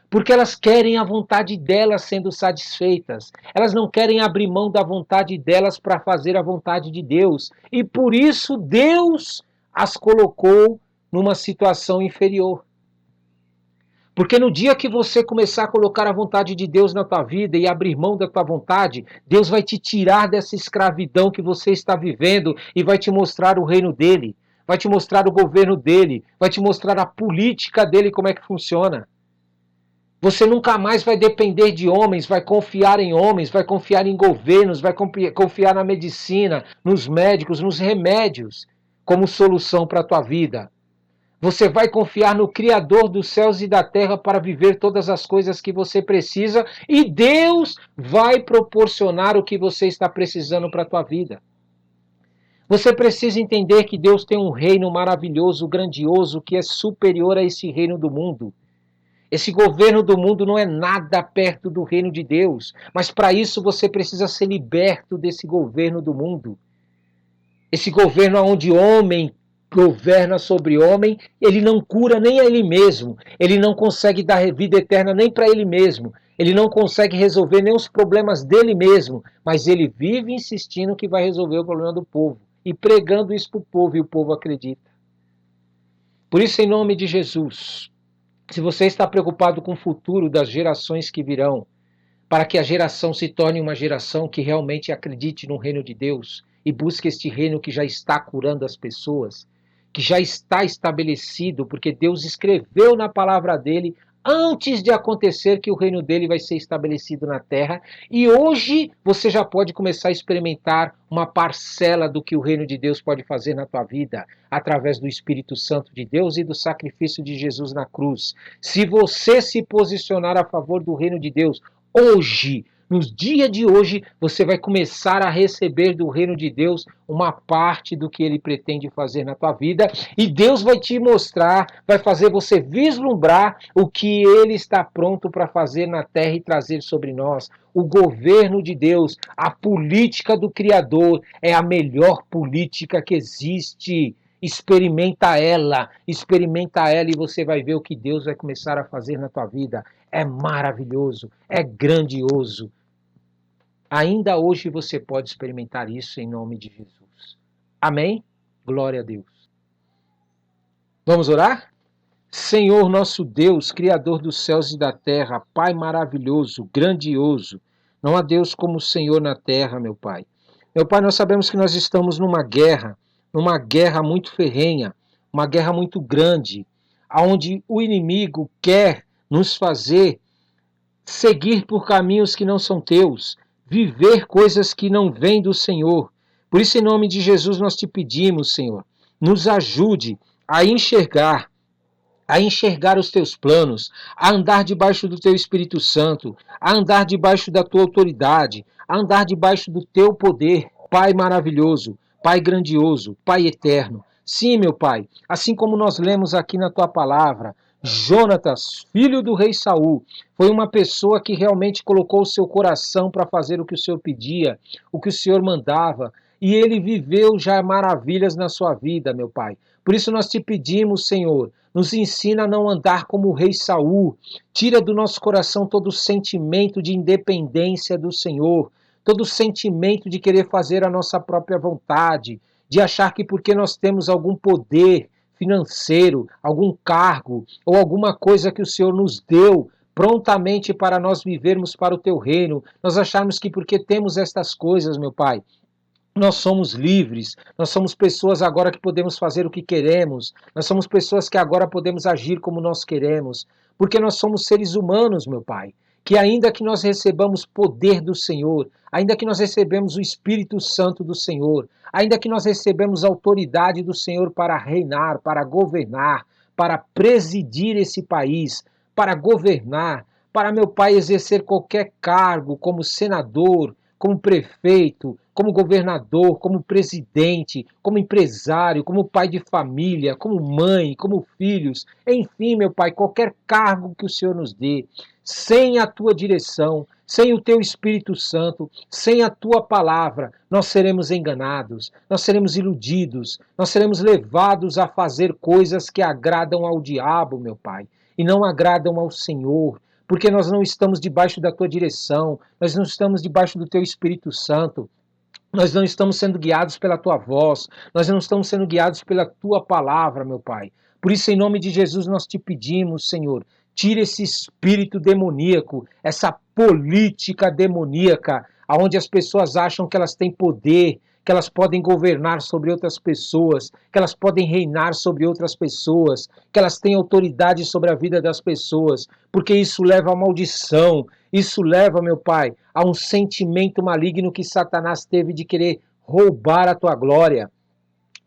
Porque elas querem a vontade delas sendo satisfeitas. Elas não querem abrir mão da vontade delas para fazer a vontade de Deus. E por isso Deus as colocou numa situação inferior. Porque no dia que você começar a colocar a vontade de Deus na tua vida e abrir mão da tua vontade, Deus vai te tirar dessa escravidão que você está vivendo e vai te mostrar o reino dele, vai te mostrar o governo dele, vai te mostrar a política dele, como é que funciona. Você nunca mais vai depender de homens, vai confiar em governos, vai confiar na medicina, nos médicos, nos remédios como solução para a tua vida. Você vai confiar no Criador dos céus e da terra para viver todas as coisas que você precisa e Deus vai proporcionar o que você está precisando para a tua vida. Você precisa entender que Deus tem um reino maravilhoso, grandioso, que é superior a esse reino do mundo. Esse governo do mundo não é nada perto do reino de Deus, mas para isso você precisa ser liberto desse governo do mundo. Esse governo onde homem governa sobre homem, ele não cura nem a ele mesmo, ele não consegue dar vida eterna nem para ele mesmo, ele não consegue resolver nem os problemas dele mesmo, mas ele vive insistindo que vai resolver o problema do povo e pregando isso para o povo e o povo acredita. Por isso, em nome de Jesus, se você está preocupado com o futuro das gerações que virão, para que a geração se torne uma geração que realmente acredite no reino de Deus e busque este reino que já está curando as pessoas, que já está estabelecido, porque Deus escreveu na palavra dele antes de acontecer que o reino dele vai ser estabelecido na terra, e hoje você já pode começar a experimentar uma parcela do que o reino de Deus pode fazer na tua vida, através do Espírito Santo de Deus e do sacrifício de Jesus na cruz. Se você se posicionar a favor do reino de Deus, hoje, nos dias de hoje, você vai começar a receber do reino de Deus uma parte do que ele pretende fazer na tua vida, e Deus vai te mostrar, vai fazer você vislumbrar o que ele está pronto para fazer na terra e trazer sobre nós. O governo de Deus, a política do Criador é a melhor política que existe. Experimenta ela e você vai ver o que Deus vai começar a fazer na tua vida. É maravilhoso, é grandioso. Ainda hoje você pode experimentar isso em nome de Jesus. Amém? Glória a Deus. Vamos orar? Senhor nosso Deus, Criador dos céus e da terra, Pai maravilhoso, grandioso, não há Deus como o Senhor na terra, meu Pai. Meu Pai, nós sabemos que nós estamos numa guerra muito ferrenha, uma guerra muito grande, onde o inimigo quer nos fazer seguir por caminhos que não são teus, viver coisas que não vêm do Senhor. Por isso, em nome de Jesus, nós te pedimos, Senhor, nos ajude a enxergar os teus planos, a andar debaixo do teu Espírito Santo, a andar debaixo da tua autoridade, a andar debaixo do teu poder, Pai maravilhoso, Pai grandioso, Pai eterno. Sim, meu Pai, assim como nós lemos aqui na tua palavra, Jonatas, filho do rei Saul, foi uma pessoa que realmente colocou o seu coração para fazer o que o Senhor pedia, o que o Senhor mandava, e ele viveu já maravilhas na sua vida, meu Pai. Por isso nós te pedimos, Senhor, nos ensina a não andar como o rei Saul. Tira do nosso coração todo o sentimento de independência do Senhor, todo o sentimento de querer fazer a nossa própria vontade, de achar que porque nós temos algum poder financeiro, algum cargo ou alguma coisa que o Senhor nos deu prontamente para nós vivermos para o teu reino, nós acharmos que porque temos estas coisas, meu Pai, nós somos livres, nós somos pessoas agora que podemos fazer o que queremos, nós somos pessoas que agora podemos agir como nós queremos, porque nós somos seres humanos, meu Pai, que ainda que nós recebamos poder do Senhor, ainda que nós recebemos o Espírito Santo do Senhor, ainda que nós recebemos autoridade do Senhor para reinar, para governar, para presidir esse país, para governar, para, meu Pai, exercer qualquer cargo como senador, como prefeito, como governador, como presidente, como empresário, como pai de família, como mãe, como filhos, enfim, meu Pai, qualquer cargo que o Senhor nos dê, sem a tua direção, sem o teu Espírito Santo, sem a tua palavra, nós seremos enganados, nós seremos iludidos, nós seremos levados a fazer coisas que agradam ao diabo, meu Pai, e não agradam ao Senhor, porque nós não estamos debaixo da tua direção, nós não estamos debaixo do teu Espírito Santo, nós não estamos sendo guiados pela tua voz, nós não estamos sendo guiados pela tua palavra, meu Pai. Por isso, em nome de Jesus, nós te pedimos, Senhor, tira esse espírito demoníaco, essa política demoníaca, onde as pessoas acham que elas têm poder, que elas podem governar sobre outras pessoas, que elas podem reinar sobre outras pessoas, que elas têm autoridade sobre a vida das pessoas, porque isso leva à maldição, isso leva, meu Pai, a um sentimento maligno que Satanás teve de querer roubar a tua glória.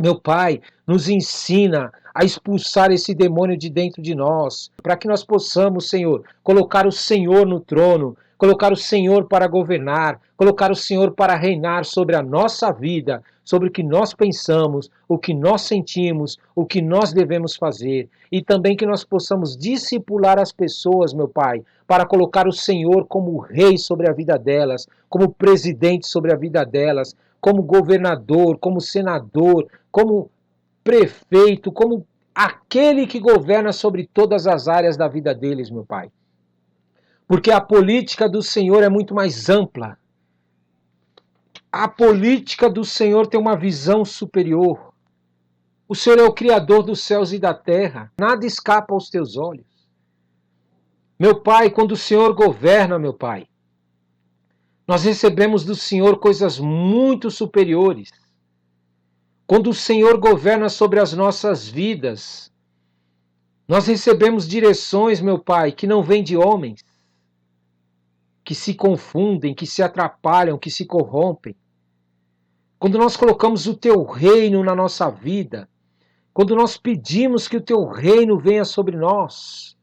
Meu Pai, nos ensina a expulsar esse demônio de dentro de nós, para que nós possamos, Senhor, colocar o Senhor no trono, colocar o Senhor para governar, colocar o Senhor para reinar sobre a nossa vida, sobre o que nós pensamos, o que nós sentimos, o que nós devemos fazer. E também que nós possamos discipular as pessoas, meu Pai, para colocar o Senhor como rei sobre a vida delas, como presidente sobre a vida delas, como governador, como senador, como prefeito, como aquele que governa sobre todas as áreas da vida deles, meu Pai. Porque a política do Senhor é muito mais ampla. A política do Senhor tem uma visão superior. O Senhor é o Criador dos céus e da terra. Nada escapa aos teus olhos. Meu Pai, quando o Senhor governa, meu Pai, nós recebemos do Senhor coisas muito superiores. Quando o Senhor governa sobre as nossas vidas, nós recebemos direções, meu Pai, que não vêm de homens, que se confundem, que se atrapalham, que se corrompem. Quando nós colocamos o Teu reino na nossa vida, quando nós pedimos que o Teu reino venha sobre nós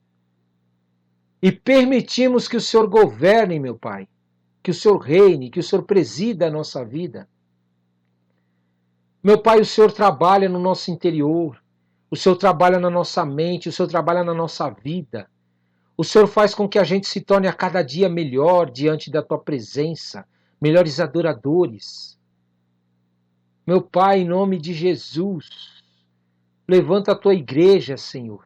e permitimos que o Senhor governe, meu Pai, que o Senhor reine, que o Senhor presida a nossa vida. Meu Pai, o Senhor trabalha no nosso interior, o Senhor trabalha na nossa mente, o Senhor trabalha na nossa vida. O Senhor faz com que a gente se torne a cada dia melhor diante da Tua presença, melhores adoradores. Meu Pai, em nome de Jesus, levanta a Tua igreja, Senhor,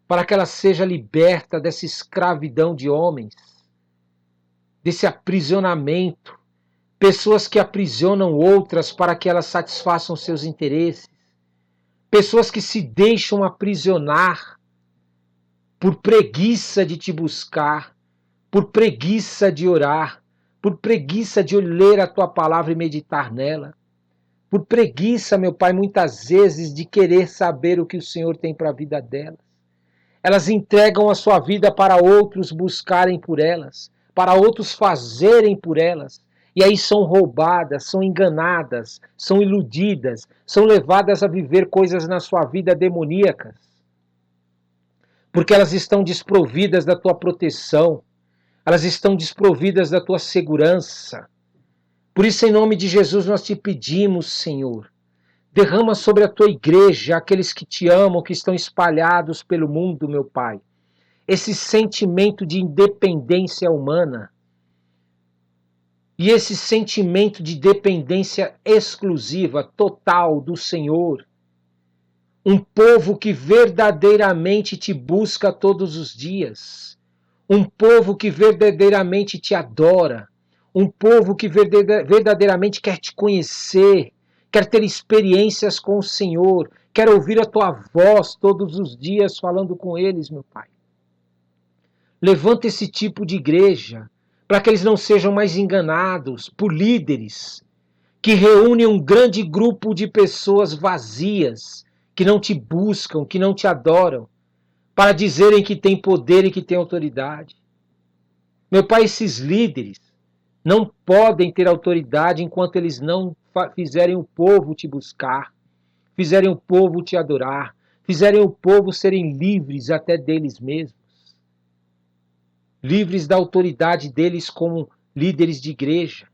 para que ela seja liberta dessa escravidão de homens, desse aprisionamento, pessoas que aprisionam outras para que elas satisfaçam seus interesses, pessoas que se deixam aprisionar por preguiça de Te buscar, por preguiça de orar, por preguiça de ler a Tua palavra e meditar nela, por preguiça, meu Pai, muitas vezes de querer saber o que o Senhor tem para a vida delas. Elas entregam a sua vida para outros buscarem por elas, para outros fazerem por elas. E aí são roubadas, são enganadas, são iludidas, são levadas a viver coisas na sua vida demoníacas. Porque elas estão desprovidas da tua proteção, elas estão desprovidas da tua segurança. Por isso, em nome de Jesus, nós te pedimos, Senhor, derrama sobre a tua igreja, aqueles que te amam, que estão espalhados pelo mundo, meu Pai, esse sentimento de independência humana e esse sentimento de dependência exclusiva, total do Senhor. Um povo que verdadeiramente te busca todos os dias. Um povo que verdadeiramente te adora. Um povo que verdadeiramente quer te conhecer, quer ter experiências com o Senhor, quer ouvir a tua voz todos os dias falando com eles, meu Pai. Levanta esse tipo de igreja para que eles não sejam mais enganados por líderes que reúnem um grande grupo de pessoas vazias, que não te buscam, que não te adoram, para dizerem que tem poder e que tem autoridade. Meu Pai, esses líderes não podem ter autoridade enquanto eles não fizerem o povo te buscar, fizerem o povo te adorar, fizerem o povo serem livres até deles mesmos. Livres da autoridade deles como líderes de igreja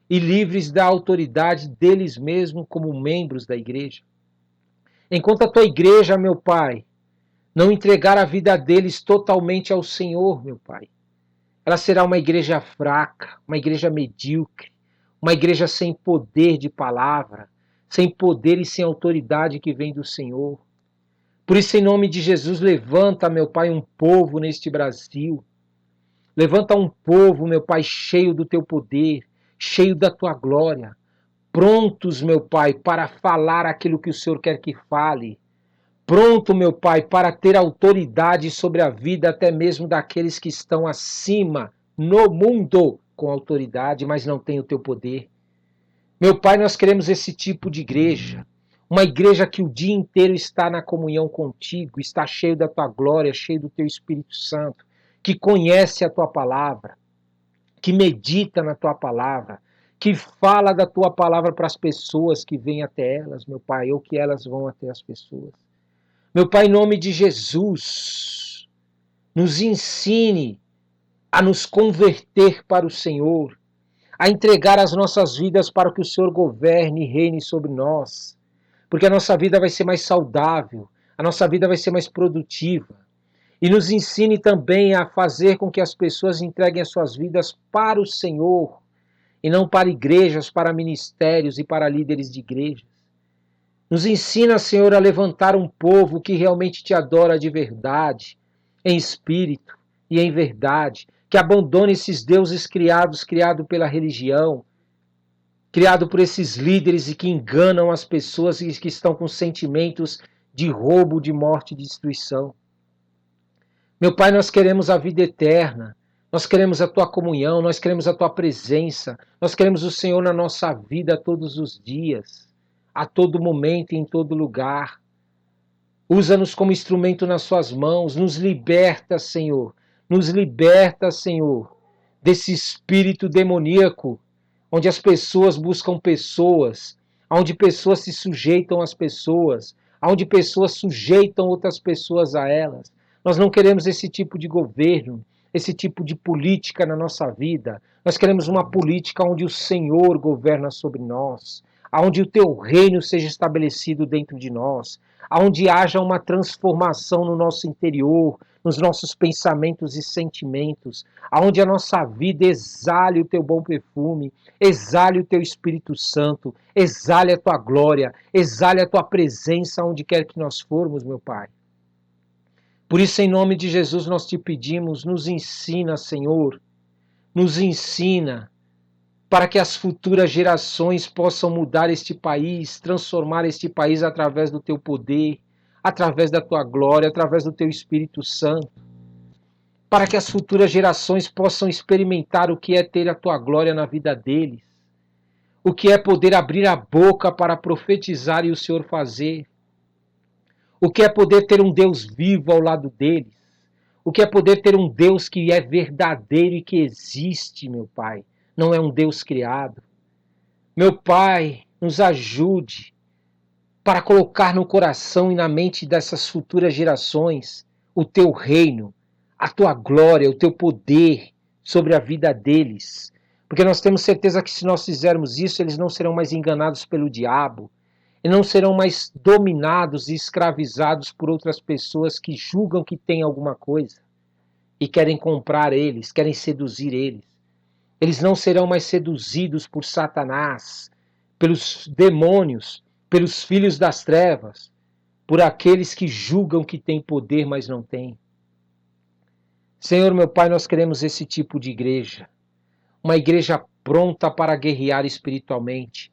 e livres da autoridade deles mesmos como membros da igreja. Enquanto a tua igreja, meu Pai, não entregar a vida deles totalmente ao Senhor, meu Pai, ela será uma igreja fraca, uma igreja medíocre, uma igreja sem poder de palavra, sem poder e sem autoridade que vem do Senhor. Por isso, em nome de Jesus, levanta, meu Pai, um povo neste Brasil. Levanta um povo, meu Pai, cheio do teu poder, cheio da tua glória, prontos, meu Pai, para falar aquilo que o Senhor quer que fale. Pronto, meu Pai, para ter autoridade sobre a vida até mesmo daqueles que estão acima no mundo com autoridade, mas não têm o teu poder. Meu Pai, nós queremos esse tipo de igreja. Uma igreja que o dia inteiro está na comunhão contigo, está cheio da tua glória, cheio do teu Espírito Santo, que conhece a tua palavra, que medita na tua palavra, que fala da tua palavra para as pessoas que vêm até elas, meu Pai, ou que elas vão até as pessoas. Meu Pai, em nome de Jesus, nos ensine a nos converter para o Senhor, a entregar as nossas vidas para que o Senhor governe e reine sobre nós, porque a nossa vida vai ser mais saudável, a nossa vida vai ser mais produtiva. E nos ensine também a fazer com que as pessoas entreguem as suas vidas para o Senhor, e não para igrejas, para ministérios e para líderes de igrejas. Nos ensina, Senhor, a levantar um povo que realmente te adora de verdade, em espírito e em verdade, que abandone esses deuses criados pela religião, criado por esses líderes e que enganam as pessoas e que estão com sentimentos de roubo, de morte e destruição. Meu Pai, nós queremos a vida eterna, nós queremos a Tua comunhão, nós queremos a Tua presença, nós queremos o Senhor na nossa vida todos os dias, a todo momento e em todo lugar. Usa-nos como instrumento nas Suas mãos, nos liberta, Senhor, desse espírito demoníaco, onde as pessoas buscam pessoas, onde pessoas se sujeitam às pessoas, onde pessoas sujeitam outras pessoas a elas. Nós não queremos esse tipo de governo, esse tipo de política na nossa vida. Nós queremos uma política onde o Senhor governa sobre nós, onde o teu reino seja estabelecido dentro de nós, onde haja uma transformação no nosso interior, nos nossos pensamentos e sentimentos, aonde a nossa vida exale o teu bom perfume, exale o teu Espírito Santo, exale a tua glória, exale a tua presença onde quer que nós formos, meu Pai. Por isso, em nome de Jesus, nós te pedimos, nos ensina, Senhor, nos ensina para que as futuras gerações possam mudar este país, transformar este país através do teu poder, através da tua glória, através do teu Espírito Santo, para que as futuras gerações possam experimentar o que é ter a tua glória na vida deles, o que é poder abrir a boca para profetizar e o Senhor fazer, o que é poder ter um Deus vivo ao lado deles, o que é poder ter um Deus que é verdadeiro e que existe, meu Pai, não é um Deus criado. Meu Pai, nos ajude para colocar no coração e na mente dessas futuras gerações o teu reino, a tua glória, o teu poder sobre a vida deles. Porque nós temos certeza que se nós fizermos isso, eles não serão mais enganados pelo diabo, e não serão mais dominados e escravizados por outras pessoas que julgam que têm alguma coisa e querem comprar eles, querem seduzir eles. Eles não serão mais seduzidos por Satanás, pelos demônios, pelos filhos das trevas, por aqueles que julgam que têm poder, mas não têm. Senhor, meu Pai, nós queremos esse tipo de igreja. Uma igreja pronta para guerrear espiritualmente,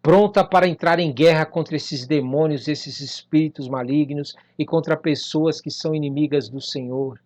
pronta para entrar em guerra contra esses demônios, esses espíritos malignos e contra pessoas que são inimigas do Senhor.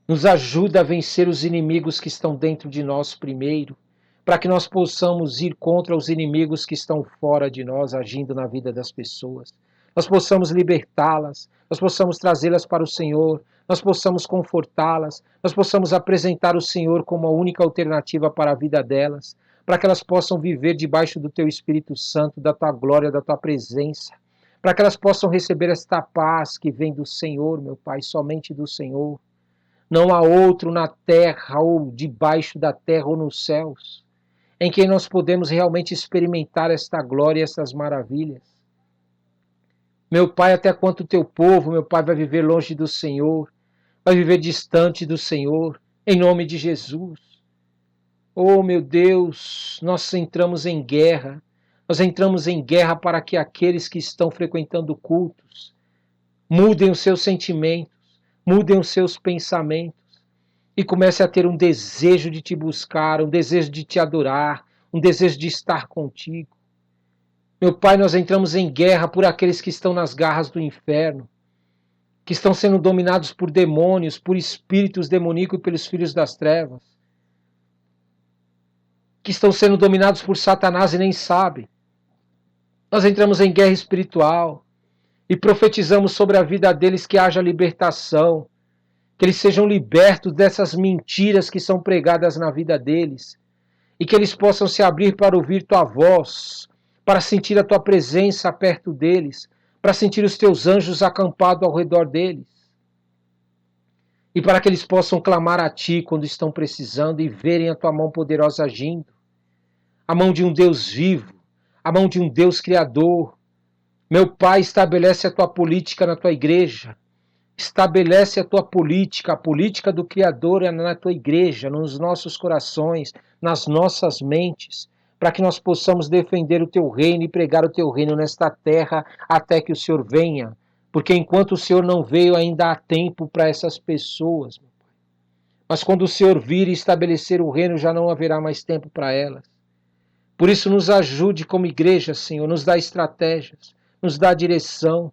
Nos ajuda a vencer os inimigos que estão dentro de nós primeiro, para que nós possamos ir contra os inimigos que estão fora de nós, agindo na vida das pessoas. Nós possamos libertá-las, nós possamos trazê-las para o Senhor, nós possamos confortá-las, nós possamos apresentar o Senhor como a única alternativa para a vida delas, para que elas possam viver debaixo do Teu Espírito Santo, da Tua glória, da Tua presença, para que elas possam receber esta paz que vem do Senhor, meu Pai, somente do Senhor. Não há outro na terra ou debaixo da terra ou nos céus em quem nós podemos realmente experimentar esta glória e essas maravilhas. Meu Pai, até quanto o teu povo, meu Pai, vai viver longe do Senhor, vai viver distante do Senhor, em nome de Jesus. Oh, meu Deus, nós entramos em guerra. Nós entramos em guerra para que aqueles que estão frequentando cultos mudem os seus sentimentos, mudem os seus pensamentos e comece a ter um desejo de te buscar, um desejo de te adorar, um desejo de estar contigo. Meu Pai, nós entramos em guerra por aqueles que estão nas garras do inferno, que estão sendo dominados por demônios, por espíritos demoníacos e pelos filhos das trevas, que estão sendo dominados por Satanás e nem sabem. Nós entramos em guerra espiritual e profetizamos sobre a vida deles que haja libertação, que eles sejam libertos dessas mentiras que são pregadas na vida deles e que eles possam se abrir para ouvir tua voz, para sentir a tua presença perto deles, para sentir os teus anjos acampados ao redor deles e para que eles possam clamar a ti quando estão precisando e verem a tua mão poderosa agindo, a mão de um Deus vivo, a mão de um Deus criador. Meu Pai, estabelece a tua política na tua igreja, estabelece a tua política, a política do Criador na tua igreja, nos nossos corações, nas nossas mentes, para que nós possamos defender o teu reino e pregar o teu reino nesta terra até que o Senhor venha. Porque enquanto o Senhor não veio, ainda há tempo para essas pessoas. Mas quando o Senhor vir e estabelecer o reino, já não haverá mais tempo para elas. Por isso, nos ajude como igreja, Senhor, nos dá estratégias, nos dá direção,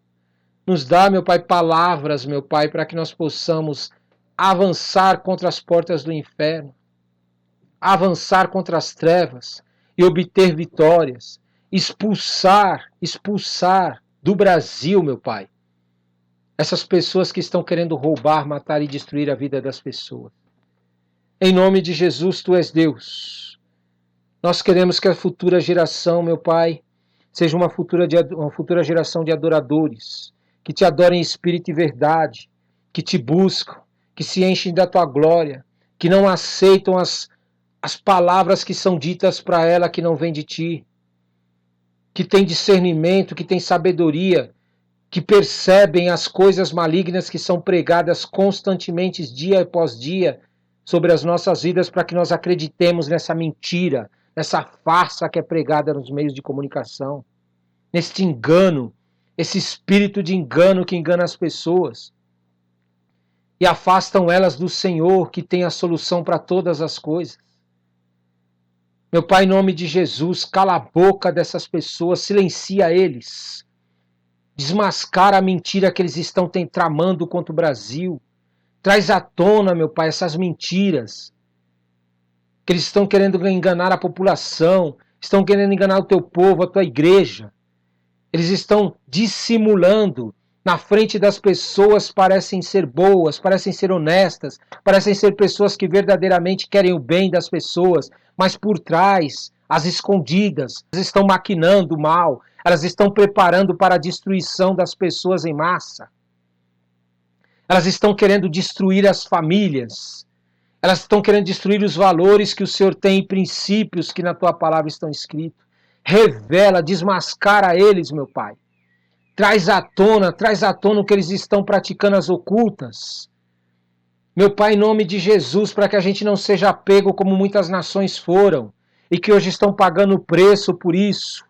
Nos dá, meu Pai, palavras, meu Pai, para que nós possamos avançar contra as portas do inferno, avançar contra as trevas e obter vitórias, expulsar do Brasil, meu Pai, essas pessoas que estão querendo roubar, matar e destruir a vida das pessoas. Em nome de Jesus, Tu és Deus. Nós queremos que a futura geração, meu Pai, seja uma futura geração de adoradores, que Te adorem em espírito e verdade, que Te buscam, que se enchem da Tua glória, que não aceitam as palavras que são ditas para ela que não vêm de Ti, que tem discernimento, que tem sabedoria, que percebem as coisas malignas que são pregadas constantemente, dia após dia, sobre as nossas vidas, para que nós acreditemos nessa mentira, nessa farsa que é pregada nos meios de comunicação, neste engano, esse espírito de engano que engana as pessoas e afastam elas do Senhor, que tem a solução para todas as coisas. Meu Pai, em nome de Jesus, cala a boca dessas pessoas, silencia eles. Desmascara a mentira que eles estão tramando contra o Brasil. Traz à tona, meu Pai, essas mentiras. Que eles estão querendo enganar a população, estão querendo enganar o Teu povo, a Tua igreja. Eles estão dissimulando. Na frente das pessoas parecem ser boas, parecem ser honestas, parecem ser pessoas que verdadeiramente querem o bem das pessoas, mas por trás, às escondidas, elas estão maquinando o mal, elas estão preparando para a destruição das pessoas em massa. Elas estão querendo destruir as famílias, elas estão querendo destruir os valores que o Senhor tem e princípios que na Tua palavra estão escritos. Revela, desmascara eles, meu Pai. Traz à tona o que eles estão praticando as ocultas. Meu Pai, em nome de Jesus, para que a gente não seja pego como muitas nações foram e que hoje estão pagando o preço por isso,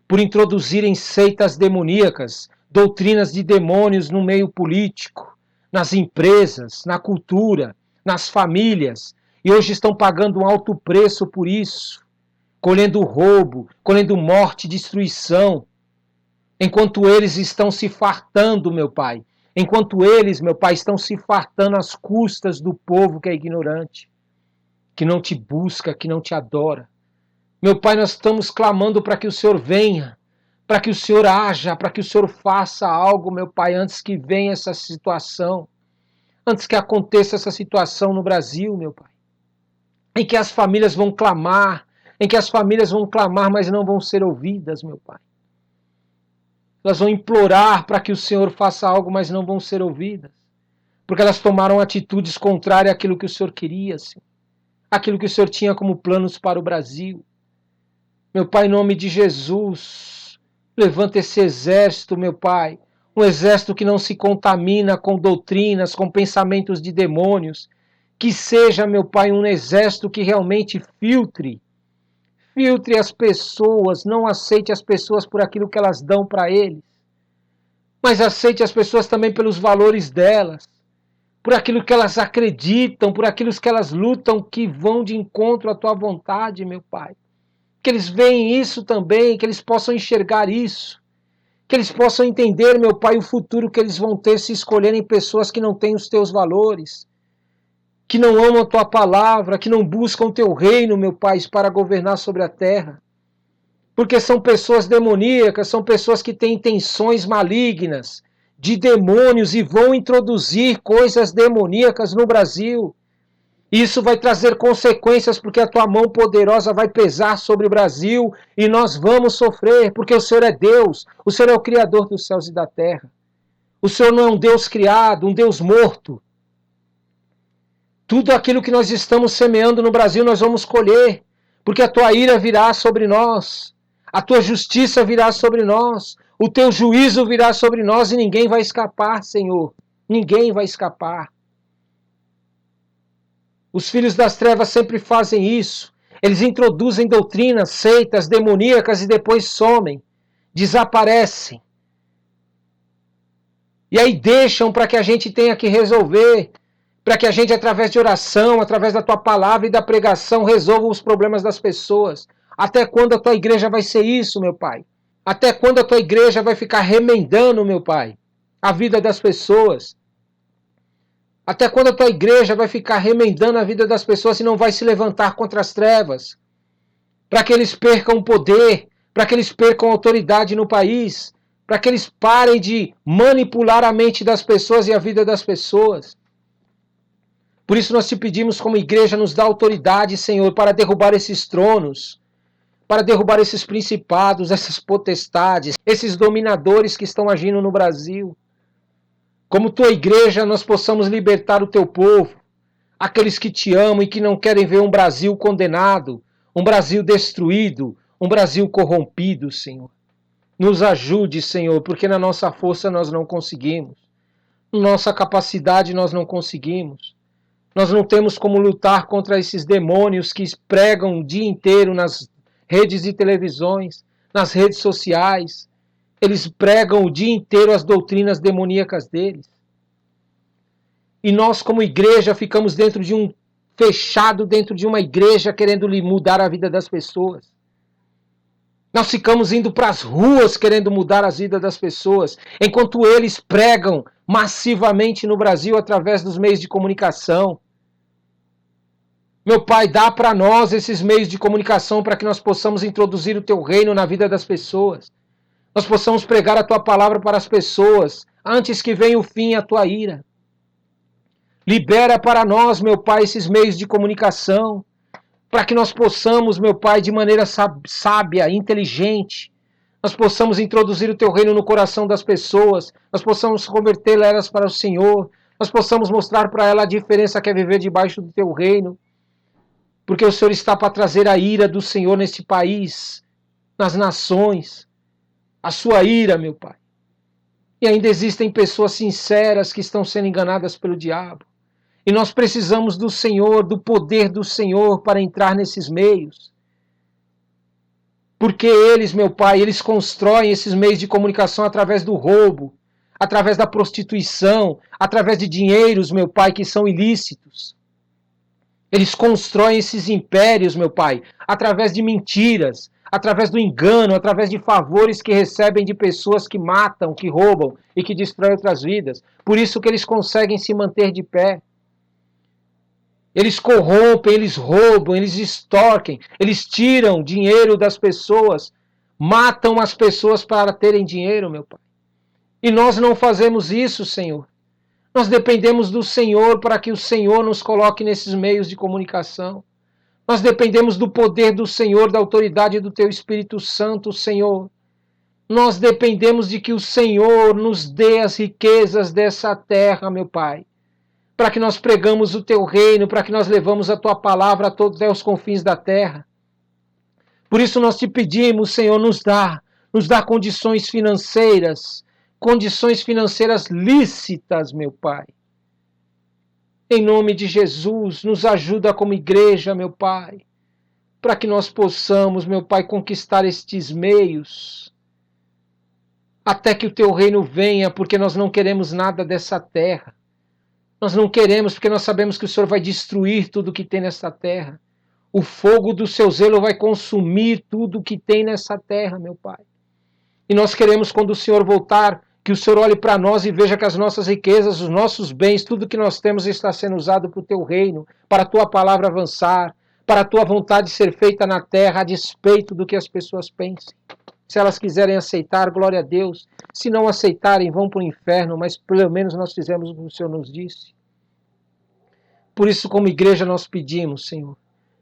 por introduzirem seitas demoníacas, doutrinas de demônios no meio político, nas empresas, na cultura, nas famílias, e hoje estão pagando um alto preço por isso, colhendo roubo, colhendo morte e destruição. Enquanto eles estão se fartando, meu Pai. Enquanto eles, meu Pai, estão se fartando às custas do povo que é ignorante, que não Te busca, que não Te adora. Meu Pai, nós estamos clamando para que o Senhor venha, para que o Senhor haja, para que o Senhor faça algo, meu Pai, antes que venha essa situação, antes que aconteça essa situação no Brasil, meu Pai. Em que as famílias vão clamar, mas não vão ser ouvidas, meu Pai. Elas vão implorar para que o Senhor faça algo, mas não vão ser ouvidas. Porque elas tomaram atitudes contrárias àquilo que o Senhor queria, Senhor. Aquilo que o Senhor tinha como planos para o Brasil. Meu Pai, em nome de Jesus, levanta esse exército, meu Pai. Um exército que não se contamina com doutrinas, com pensamentos de demônios. Que seja, meu Pai, um exército que realmente filtre as pessoas, não aceite as pessoas por aquilo que elas dão para eles, mas aceite as pessoas também pelos valores delas, por aquilo que elas acreditam, por aquilo que elas lutam, que vão de encontro à Tua vontade, meu Pai. Que eles veem isso também, que eles possam enxergar isso, que eles possam entender, meu Pai, o futuro que eles vão ter se escolherem pessoas que não têm os Teus valores, que não amam a Tua palavra, que não buscam o Teu reino, meu Pai, para governar sobre a terra. Porque são pessoas demoníacas, são pessoas que têm intenções malignas, de demônios, e vão introduzir coisas demoníacas no Brasil. Isso vai trazer consequências, porque a Tua mão poderosa vai pesar sobre o Brasil, e nós vamos sofrer, porque o Senhor é Deus, o Senhor é o Criador dos céus e da terra. O Senhor não é um Deus criado, um Deus morto. Tudo aquilo que nós estamos semeando no Brasil, nós vamos colher, porque a Tua ira virá sobre nós, a Tua justiça virá sobre nós, o Teu juízo virá sobre nós e ninguém vai escapar, Senhor. Ninguém vai escapar. Os filhos das trevas sempre fazem isso. Eles introduzem doutrinas, seitas demoníacas e depois somem, desaparecem. E aí deixam para que a gente tenha que resolver, para que a gente, através de oração, através da Tua palavra e da pregação, resolva os problemas das pessoas. Até quando a Tua igreja vai ser isso, meu Pai? Até quando a Tua igreja vai ficar remendando, meu Pai, a vida das pessoas? Até quando a tua igreja vai ficar remendando a vida das pessoas e não vai se levantar contra as trevas? Para que eles percam o poder, para que eles percam a autoridade no país, para que eles parem de manipular a mente das pessoas e a vida das pessoas. Por isso nós te pedimos como igreja, nos dá autoridade, Senhor, para derrubar esses tronos, para derrubar esses principados, essas potestades, esses dominadores que estão agindo no Brasil. Como tua igreja, nós possamos libertar o teu povo, aqueles que te amam e que não querem ver um Brasil condenado, um Brasil destruído, um Brasil corrompido, Senhor. Nos ajude, Senhor, porque na nossa força nós não conseguimos. Na nossa capacidade nós não conseguimos. Nós não temos como lutar contra esses demônios que pregam o dia inteiro nas redes de televisões, nas redes sociais. Eles pregam o dia inteiro as doutrinas demoníacas deles. E nós, como igreja, ficamos fechado dentro de uma igreja querendo mudar a vida das pessoas. Nós ficamos indo para as ruas querendo mudar a vida das pessoas, enquanto eles pregam massivamente no Brasil através dos meios de comunicação. Meu Pai, dá para nós esses meios de comunicação para que nós possamos introduzir o teu reino na vida das pessoas. Nós possamos pregar a tua palavra para as pessoas antes que venha o fim e a tua ira. Libera para nós, meu Pai, esses meios de comunicação, para que nós possamos, meu Pai, de maneira sábia, inteligente, nós possamos introduzir o teu reino no coração das pessoas, nós possamos convertê-las para o Senhor, nós possamos mostrar para ela a diferença que é viver debaixo do teu reino, porque o Senhor está para trazer a ira do Senhor neste país, nas nações, a sua ira, meu Pai. E ainda existem pessoas sinceras que estão sendo enganadas pelo diabo. E nós precisamos do Senhor, do poder do Senhor para entrar nesses meios. Porque eles, meu Pai, eles constroem esses meios de comunicação através do roubo, através da prostituição, através de dinheiros, meu Pai, que são ilícitos. Eles constroem esses impérios, meu Pai, através de mentiras, através do engano, através de favores que recebem de pessoas que matam, que roubam e que destroem outras vidas. Por isso que eles conseguem se manter de pé. Eles corrompem, eles roubam, eles extorquem, eles tiram dinheiro das pessoas, matam as pessoas para terem dinheiro, meu Pai. E nós não fazemos isso, Senhor. Nós dependemos do Senhor para que o Senhor nos coloque nesses meios de comunicação. Nós dependemos do poder do Senhor, da autoridade do Teu Espírito Santo, Senhor. Nós dependemos de que o Senhor nos dê as riquezas dessa terra, meu Pai, para que nós pregamos o Teu reino, para que nós levamos a Tua palavra até os confins da terra. Por isso nós te pedimos, Senhor, nos dá condições financeiras lícitas, meu Pai. Em nome de Jesus, nos ajuda como igreja, meu Pai, para que nós possamos, meu Pai, conquistar estes meios, até que o Teu reino venha, porque nós não queremos nada dessa terra. Nós não queremos, porque nós sabemos que o Senhor vai destruir tudo que tem nessa terra. O fogo do Seu zelo vai consumir tudo que tem nessa terra, meu Pai. E nós queremos, quando o Senhor voltar, que o Senhor olhe para nós e veja que as nossas riquezas, os nossos bens, tudo que nós temos está sendo usado para o Teu reino, para a Tua palavra avançar, para a Tua vontade ser feita na terra, a despeito do que as pessoas pensem. Se elas quiserem aceitar, glória a Deus. Se não aceitarem, vão para o inferno, mas pelo menos nós fizemos o que o Senhor nos disse. Por isso, como igreja, nós pedimos, Senhor,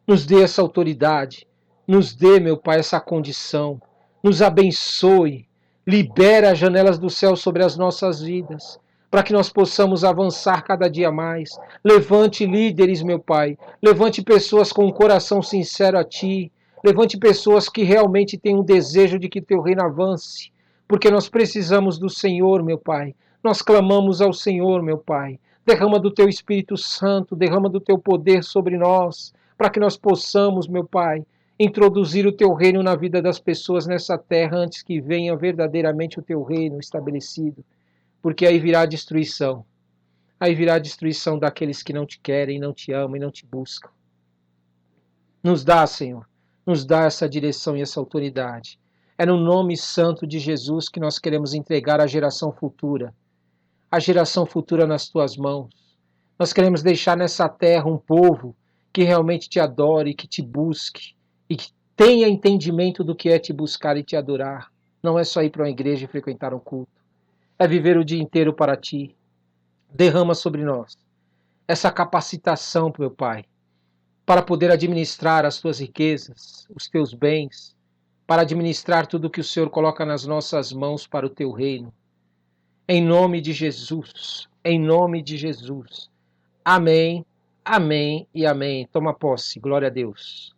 nos dê essa autoridade, nos dê, meu Pai, essa condição, nos abençoe, libera as janelas do céu sobre as nossas vidas, para que nós possamos avançar cada dia mais. Levante líderes, meu Pai, levante pessoas com um coração sincero a Ti, levante pessoas que realmente têm um desejo de que Teu reino avance, porque nós precisamos do Senhor, meu Pai. Nós clamamos ao Senhor, meu Pai. Derrama do Teu Espírito Santo, derrama do Teu poder sobre nós, para que nós possamos, meu Pai, introduzir o Teu reino na vida das pessoas nessa terra antes que venha verdadeiramente o Teu reino estabelecido. Porque aí virá a destruição. Aí virá a destruição daqueles que não Te querem, não Te amam e não Te buscam. Nos dá, Senhor, nos dá essa direção e essa autoridade. É no nome santo de Jesus que nós queremos entregar à geração futura a geração futura nas tuas mãos. Nós queremos deixar nessa terra um povo que realmente te adore, que te busque e que tenha entendimento do que é te buscar e te adorar. Não é só ir para uma igreja e frequentar um culto. É viver o dia inteiro para ti. Derrama sobre nós essa capacitação, meu Pai, para poder administrar as tuas riquezas, os teus bens, para administrar tudo que o Senhor coloca nas nossas mãos para o teu reino. Em nome de Jesus, em nome de Jesus. Amém, amém e amém. Toma posse, glória a Deus.